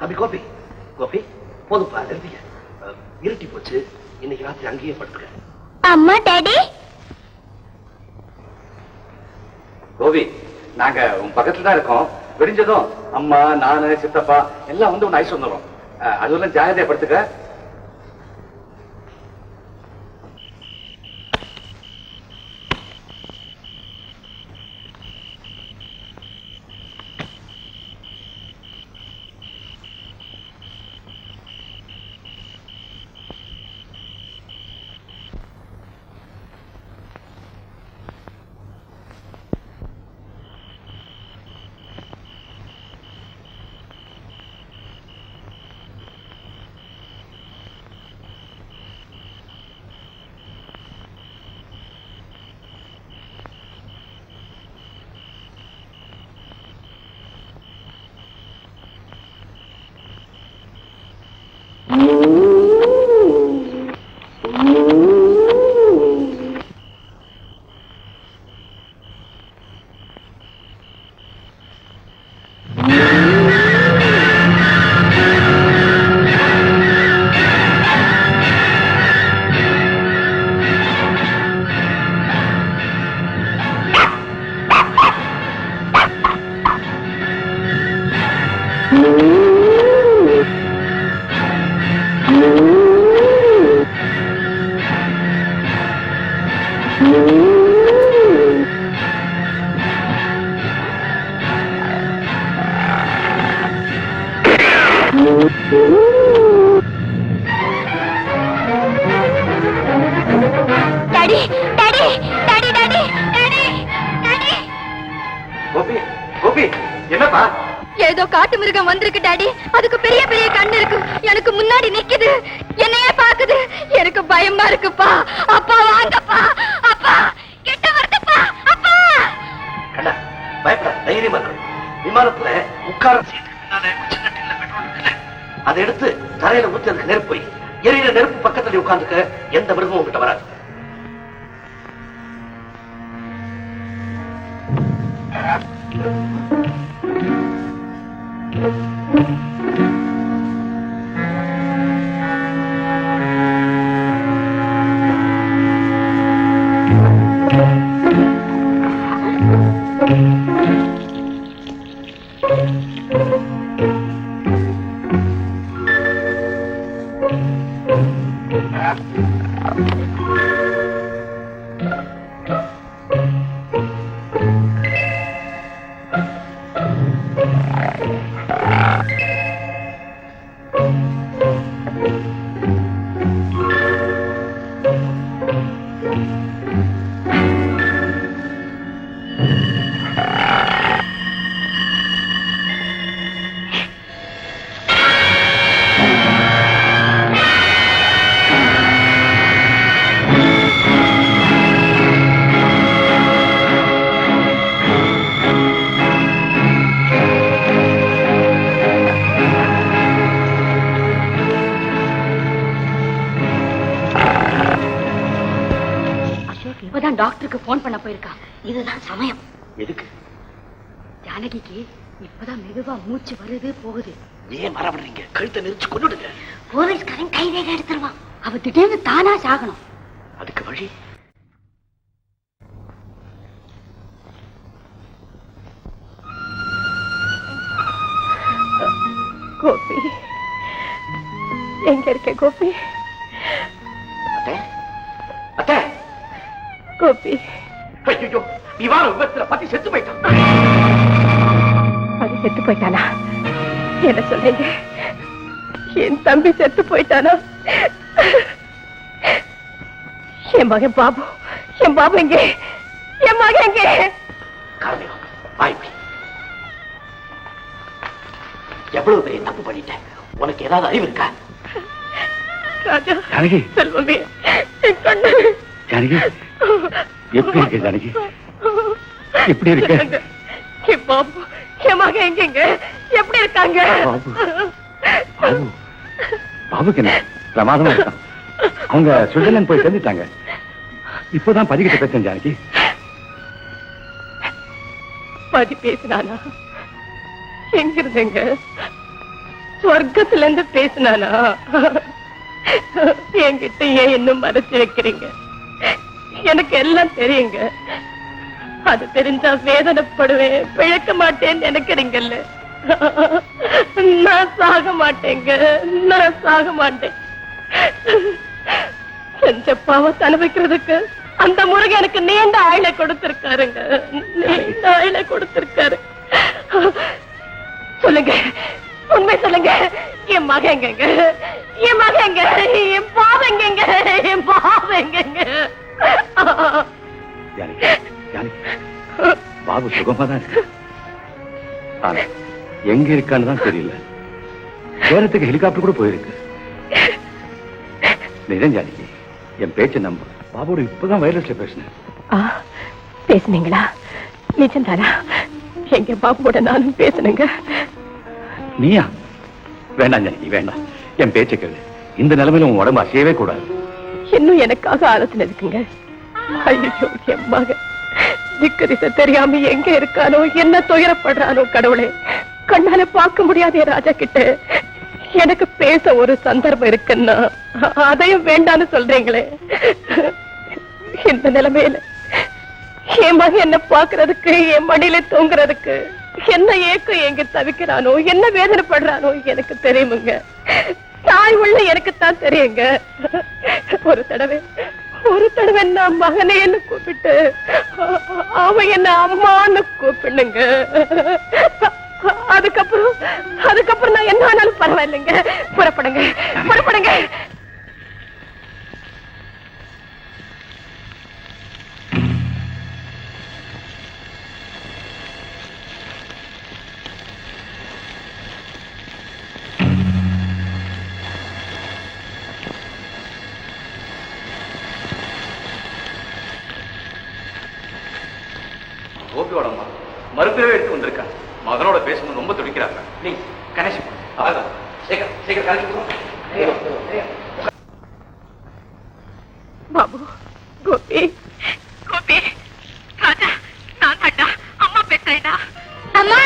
தம்பி கோபி, கோபி போதுப்பா, நிறுத்திக்க. இருட்டி போச்சு, இன்னைக்கு ராத்திரி அங்கேயே படுத்துக்க. அம்மா டாடி. கோபி, நாங்க உன் பக்கத்துல தான் இருக்கோம். விடிஞ்சதும் அம்மா, நானு, சித்தப்பா எல்லாம் வந்து உன்னை ஐஸ் வந்துடும். அதுவெல்லாம் ஜாகிரதையா படுத்துக்க. Daddy daddy daddy daddy daddy daddy. Gopi, Gopi, என்னப்பா? ஏதோ காட்டு மிருகம் வந்திருக்கு டாடி. அதுக்கு பெரிய பெரிய கண்ணு இருக்கு. எனக்கு முன்னாடி நிக்குது, என்னையே பாக்குது. எனக்கு பயமா இருக்குப்பா. அப்பா வாங்கப்பா, அப்பா கிட்ட வருதுப்பா, அப்பா. கண்ணா, பயப்படாத, தைரியமா இருக்கு. விமானத்துல உட்கார சீட்டுக்கு பின்னால சின்ன டின்ல பெட்ரோல் இருக்குல்ல, அதை எடுத்து தரையில ஊத்தி அதுக்கு நெருப்பு போய் எரியிற நெருப்பு பக்கத்துல உட்கார்ந்துக்க. எந்த மிருகமும் உங்ககிட்ட வராது. இப்பதான் டாக்டருக்கு போன் பண்ண போயிருக்கா. இதுதான் சமயம். எதுக்கு? ஜானகிக்கு இப்பதான் மெதுவா மூச்சு வருது போகுது. ஏன் மறப்படுறீங்க? கழுத்தை நெரிச்சு கொண்டுடுங்க. போலீஸ்காரன் கைரேகை எடுத்துருவான். அவ திடீர்னு தானா சாகணும். அதுக்கு வழி கோபி எங்க இருக்க கோபி? அத்தை, அத்தை. கோபி ஐயோ, விமான விபத்துல பத்தி செத்து போயிட்டான். அது செத்து போயிட்டானா? என்ன சொல்றீங்க? என் தம்பி செத்து போயிட்டானா? என் மகன் பாபு, என் பாபு எங்கே? என் மகன் எங்கே? காரணம் வாய்ப்பு. எவ்வளவு பெரிய தப்பு பண்ணிட்டேன். உனக்கு ஏதாவது அறிவு இருக்கா? ராஜா, ஜானகி, செல்வமே, என் கண்ணு. ஜானகி, எப்படி இருக்க ஜானகி? எப்படி இருக்க? என் பாபு, என் மகன் எங்கெங்க? எப்படி இருக்காங்க? பாபு, பாபு, பாபுக்கு என்ன பிரமாதமா இருக்கான். அவங்க சுவிட்சர்லாந்து போய் சேர்ந்துட்டாங்க. இப்பதான் பதிக்கிட்ட பேசேன் ஜானகி. பதி பேசினானா? எங்க இருந்தங்க? சொர்க்கத்துல இருந்து பேசினானா? என்கிட்ட ஏன் இன்னும் மறைச்சு வைக்கிறீங்க? எனக்கு எல்லாம் தெரியுங்க. அது தெரிஞ்சா வேதனைப்படுவேன், பிழைக்க மாட்டேன்னு நினைக்கிறீங்கல்ல. நான் சாக மாட்டேங்க, நான் சாக மாட்டேன். செஞ்ச பாவத்தை அனுபவிக்கிறதுக்கு அந்த முருகன் எனக்கு நீண்ட ஆயுளை கொடுத்திருக்காருங்க, நீண்ட ஆயுளை கொடுத்திருக்காரு. சொல்லுங்க, உண்மை சொல்லுங்க. என் மகன் எங்கங்க? என் மகன் எங்க? என் பாவம் எங்கங்க? என் பாவம் எங்கங்க? ஜானகி, ஜானகி, பாபு சுகமா தான் இருக்கு. ஆனா எங்க இருக்கான்னு தான் தெரியல. சேலத்துக்கு ஹெலிகாப்டர் கூட போயிருக்கு. நிஜம் ஜானகி, என் பேச்சு நம்ப. பாபுவோட இப்பதான் வயர்லெஸ்ல பேசினேன். பேசுனீங்களா? நிஜம்தானா? எங்க பாபுவோட நானும் பேசுனேங்க. நீயா? வேண்டாம் ஜானகி, வேண்டாம். என் பேச்சை கேளு. இந்த நிலைமையில உன் உடம்பு அசையவே கூடாது. இன்னும் எனக்காக ஆலோசனை இருக்குங்க. ஐயோ, என் மகன் திக்கு திசை தெரியாம எங்க இருக்கானோ, என்ன துயரப்படுறானோ கடவுளே. கண்ணால பார்க்க முடியாதே ராஜா கிட்ட. எனக்கு பேச ஒரு சந்தர்ப்பம் இருக்குன்னா அதையும் வேண்டான்னு சொல்றீங்களே. இந்த நிலைமையில என் மகன் என்ன பாக்குறதுக்கு, என் மடியில தூங்குறதுக்கு என்ன ஏக்கம் எங்க தவிக்கிறானோ, என்ன வேதனைப்படுறானோ எனக்கு தெரியுமுங்க. தாய் உள்ள எனக்குத்தான் தெரியுங்க. ஒரு தடவை நான் மகனே என்ன கூப்பிட்டு அவன் என்ன அம்மான்னு கூப்பிடுங்க. அதுக்கப்புறம் நான் என்ன ஆனாலும் பரவாயில்லைங்க. புறப்படுங்க, புறப்படுங்க. கோபியோட அம்மா மருத்துவவே எடுத்து வந்திருக்காங்க. மகனோட பேசணும் ரொம்ப துடிக்கிறாங்க. ப்ளீஸ் கணேஷ், சீக்கிரம் சீக்கிரம். பாபு, கோபி, கோபி, ராஜா, நான் தாண்டா அம்மா பேசுறேன்டா. அம்மா,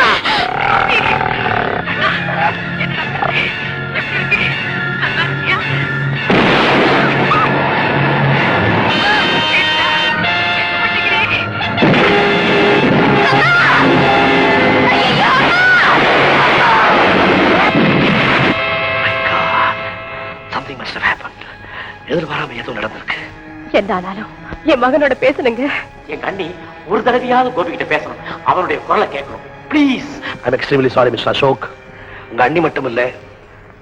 எதிர்பாராம எதுவும் நடந்திருக்கு. என்னாலும் என் மகனோட பேசணுங்க. என் கண்ணி ஒரு தடவையாவது கோபி கிட்ட பேசணும். அவனுடைய குரலை கேட்கணும். Please. I am extremely sorry mister Ashok. உங்க அண்ணி மட்டும் இல்ல,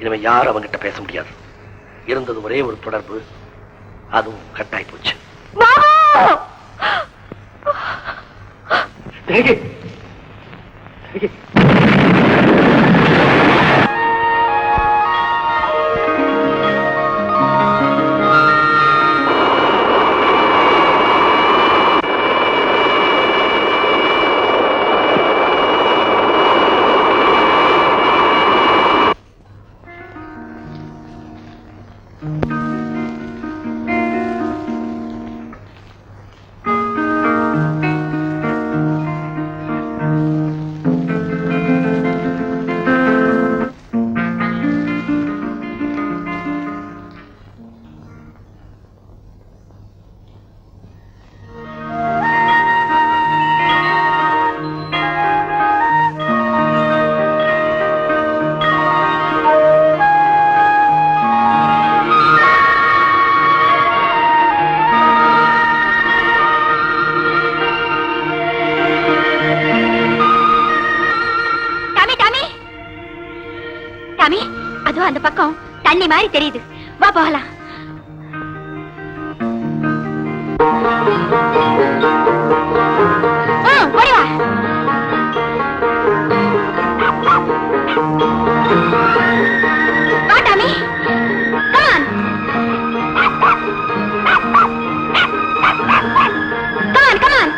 இனிமே யாரும் அவங்கிட்ட பேச முடியாது. இருந்தது ஒரே ஒரு தொடர்பு, அதுவும் கட்டாய் போச்சு. சாமி அதுவும் அந்த பக்கம் தண்ணி மாதிரி தெரியுது, வா போகலாம். ஓடி வா. வா Tommy, come on. Come on.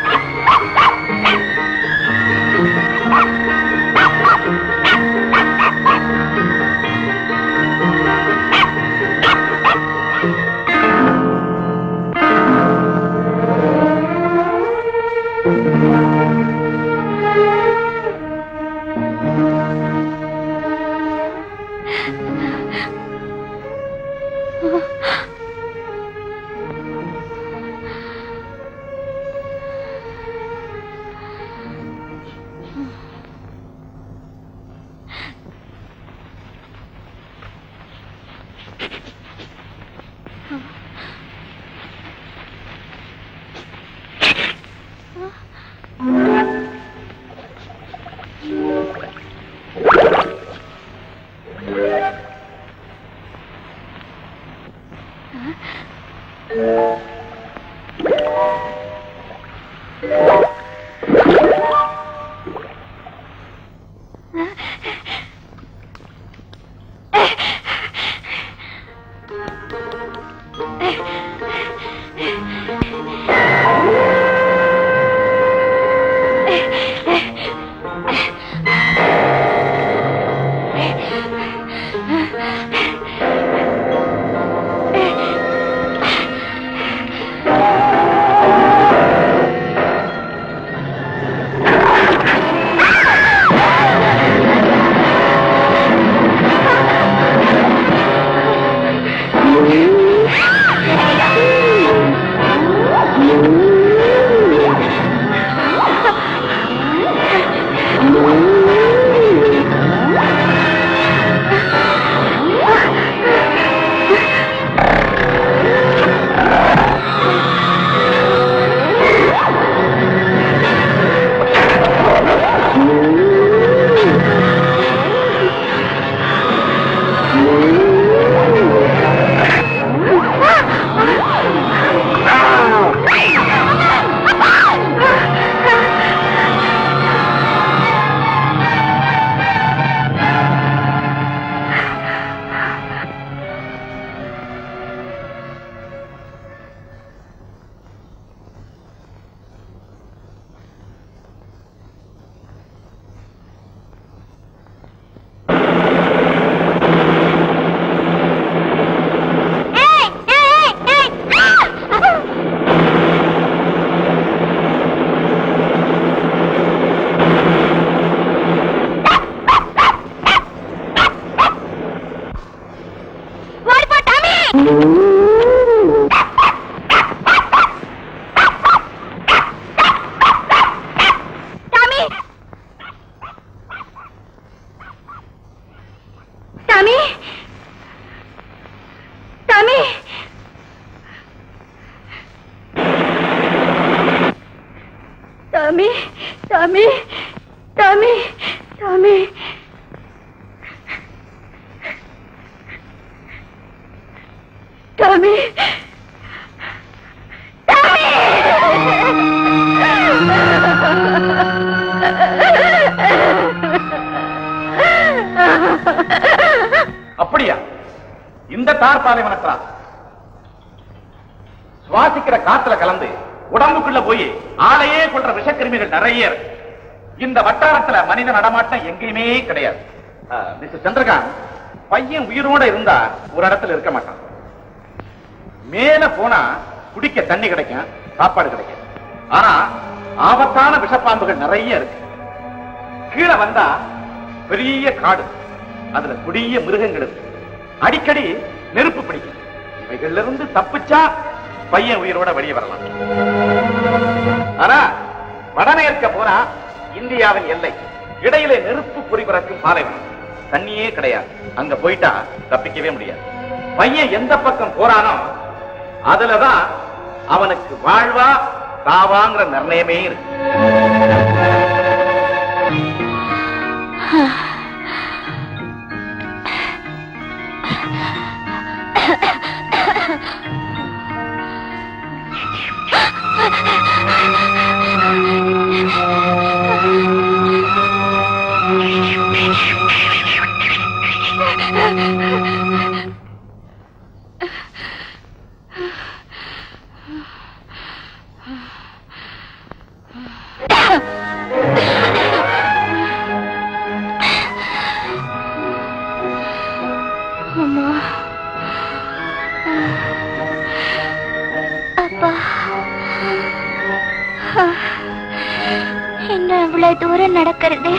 Tommy, Tommy, Tommy. Tommy. அப்படியா? இந்த தார் பாலைவனத்தா சுவாசிக்கிற காத்துல கலந்து உடம்புக்குள்ள போய் ஆளையே கொன்ற விஷக்கிருமிகள் நிறைய இருக்கு. இந்த வட்டாரத்துல மனித நடமாட்டம் எங்கேயுமே கிடையாது. மிஸ்டர் சந்திரகாந்த், பையன் உயிரோட இருந்தா ஒரு இடத்துல இருக்க மாட்டான். மேல போனா குடிக்க தண்ணி கிடைக்கும், சாப்பாடு கிடைக்கும். ஆனா ஆபத்தான விஷப்பாம்புகள் நிறைய இருக்கு. கீழே வந்தா பெரிய காடு, அதுல கொடிய மிருகங்கள் இருக்கு. அடிக்கடி நெருப்பு பிடிக்கும். இவைகள்ல இருந்து தப்பிச்சா பையன் உயிரோட வெளியே வரலாம். ஆனா வடமேற்க போனா இந்தியாவின் எல்லை, இடையில நெருப்பு பொறிபறக்கும் பாலைவனம், தண்ணியே கிடையாது. அங்க போயிட்டா தப்பிக்கவே முடியாது. பையன் எந்த பக்கம் போறானோ அதுலதான் அவனுக்கு வாழ்வா சாவாங்கிற நிர்ணயமே இருக்கு. எவ்வளவு தூரம் நடக்கிறது?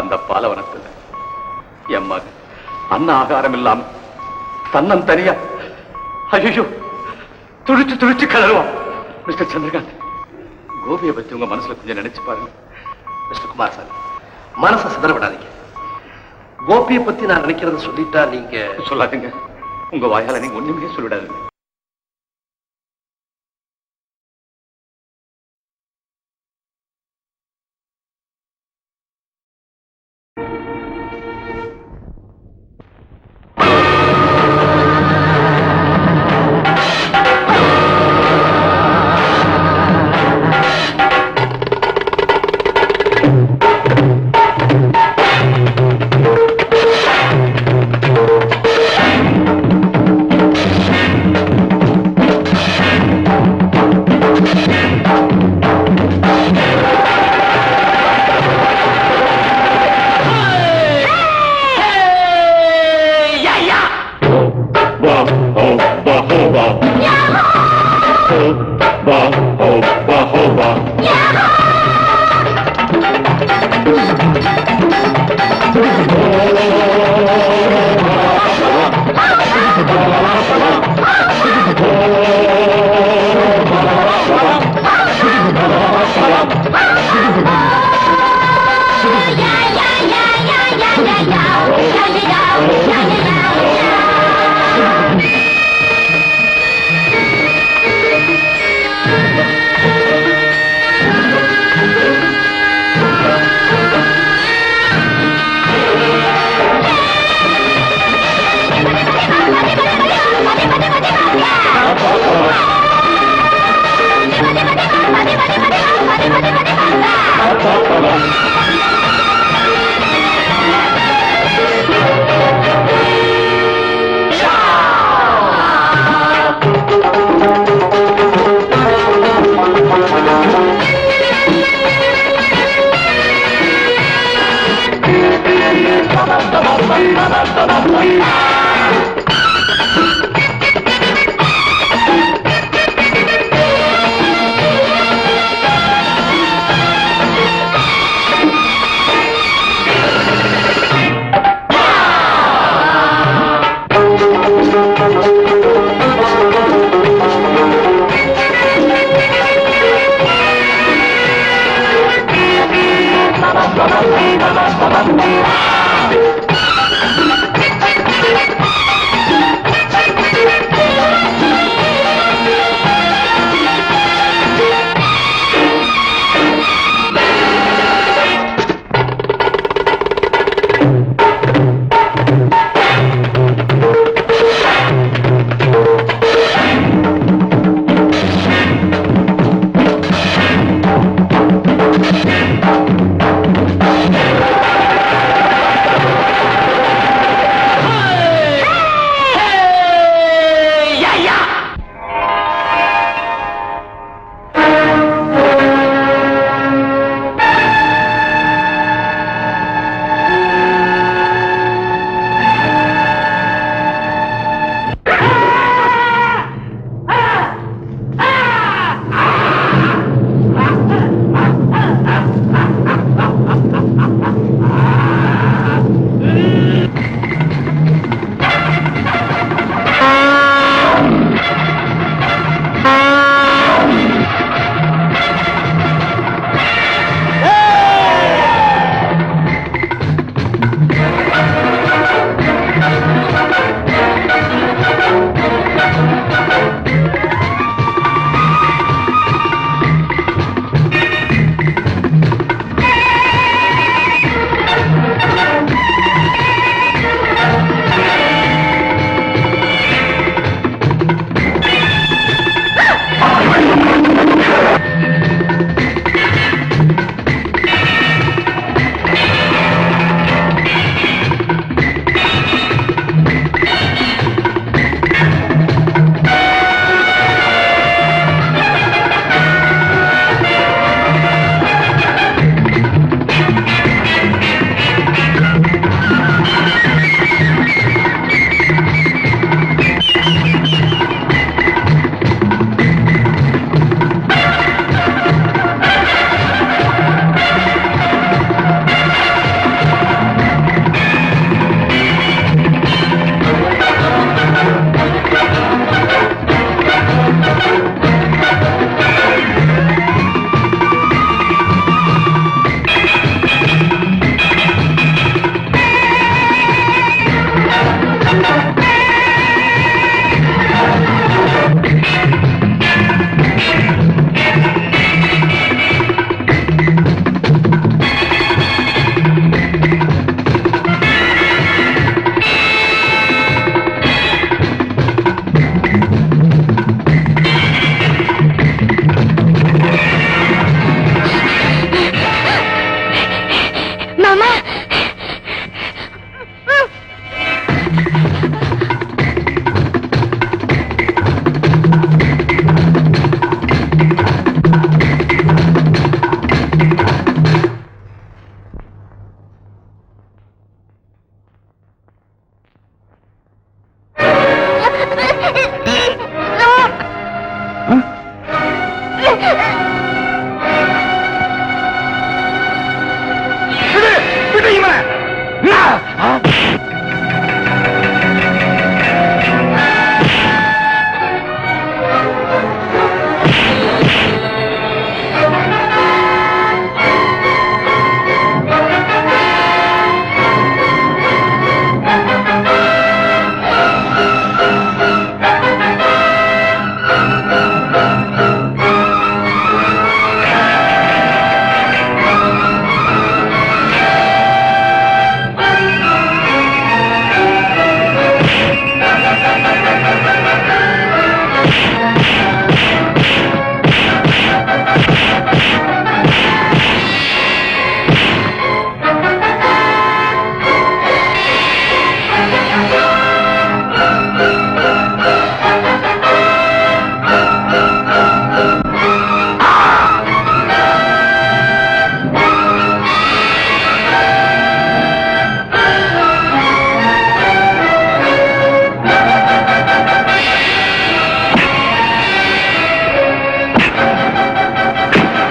அந்த பாலவனத்தில் என் மகன் அன்ன ஆகாரம் இல்லாம தன்னன் தனியா ஐயோ துடிச்சு துடிச்சு கலருவான். மிஸ்டர் சந்திரகாந்த், கோபியை பத்தி உங்க மனசுல கொஞ்சம் நினைச்சு பாருங்க. மிஸ்டர் குமாரசாமி, மனசை சிதற விடாதீங்க. கோபியை பத்தி நான் நினைக்கிறத சொல்லிட்டா நீங்க சொல்லாதீங்க. உங்க வாயால நீங்க ஒண்ணுமே சொல்லிடாதீங்க.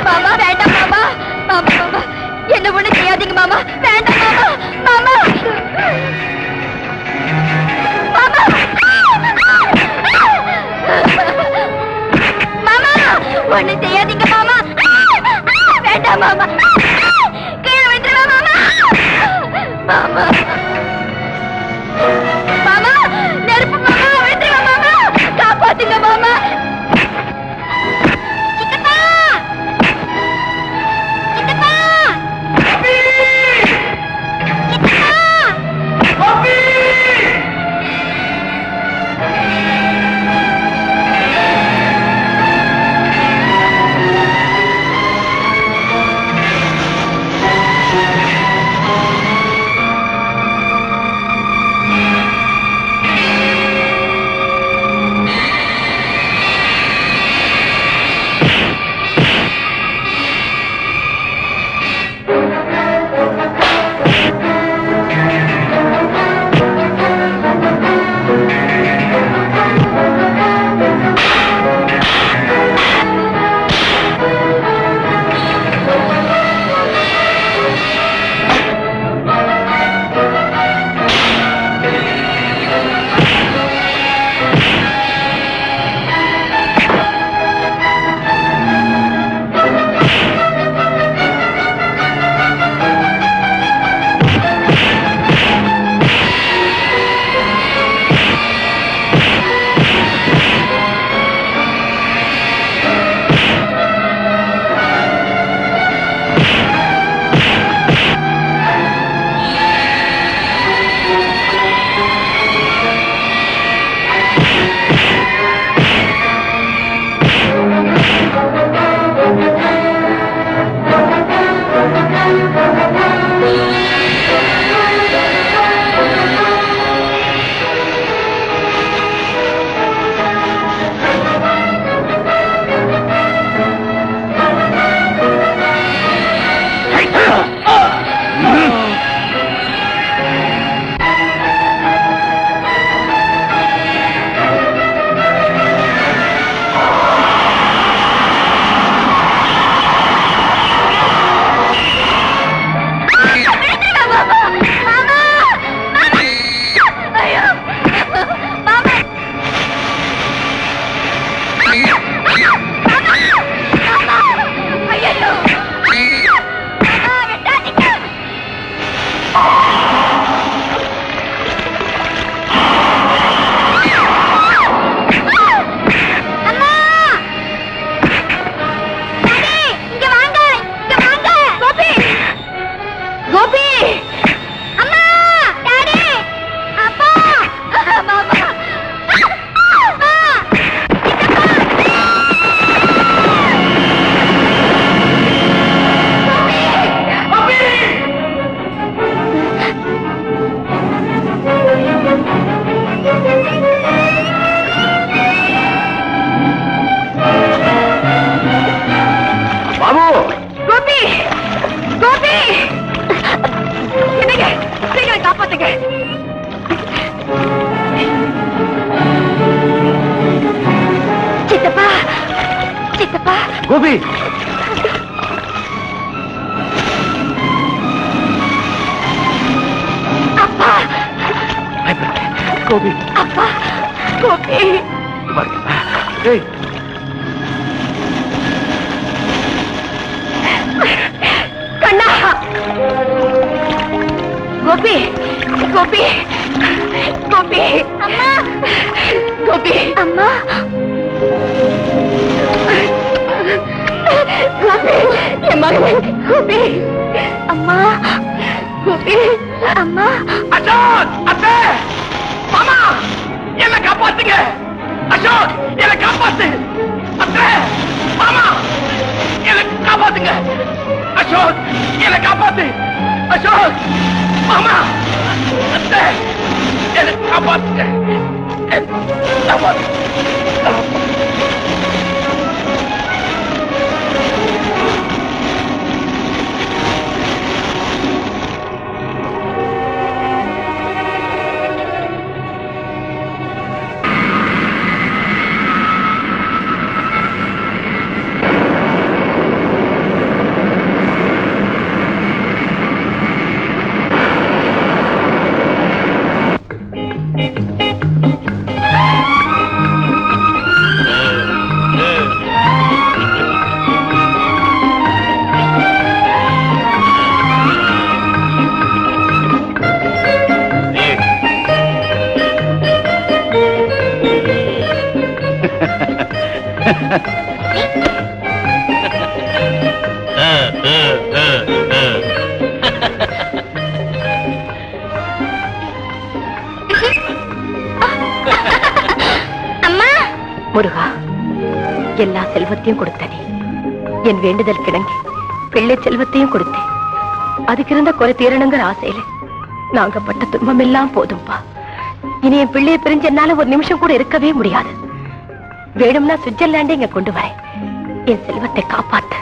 மாமா வேண்டாம் மாமா மாமா மாமா என்ன ஒண்ணு செய்யாதீங்க மாமா வேண்டாம் மாமா மாமா மாமா ஒண்ணு செய்யாதீங்க மாமா வேண்டாம் மாமா கீழே விட்டுருவா மாமா மாமா நெருப்பு மாமா விட்டுருவா மாமா காப்பாத்துங்க மாமா சித்தப்பா சித்தப்பா கோபி அப்பா கோபி அப்பா கோபி ஏய் கண்ணா கோபி கோபி கோபி அம்மா கோபி அம்மா கோபி என் மகன் கோபி அம்மா கோபி அம்மா அசோக் அத்தை மாமா என்ன காப்பாத்துங்க அசோக் என்ன காப்பாத்து அத்தை மாமா என்ன காப்பாத்துங்க அசோக் என்ன காப்பாத்து அசோக் மாமா அத்தை என்ன காப்பாத்துங்க காப்பாத்து அம்மா முருகா எல்லா செல்வத்தையும் கொடுத்தனே என் வேண்டுதல் கிடங்கி பிள்ளை செல்வத்தையும் கொடுத்தேன் அதுக்கு இருந்த குறை தீரணுங்கிற ஆசையில நாங்க பட்ட துன்பம் எல்லாம் போதும்பா இனி என் பிள்ளையை பிரிஞ்சு என்னால ஒரு நிமிஷம் கூட இருக்கவே முடியாது வேணும்னா சுவிட்சர்லாண்டே இங்க கொண்டு வரேன் என் செல்வத்தை காப்பாத்து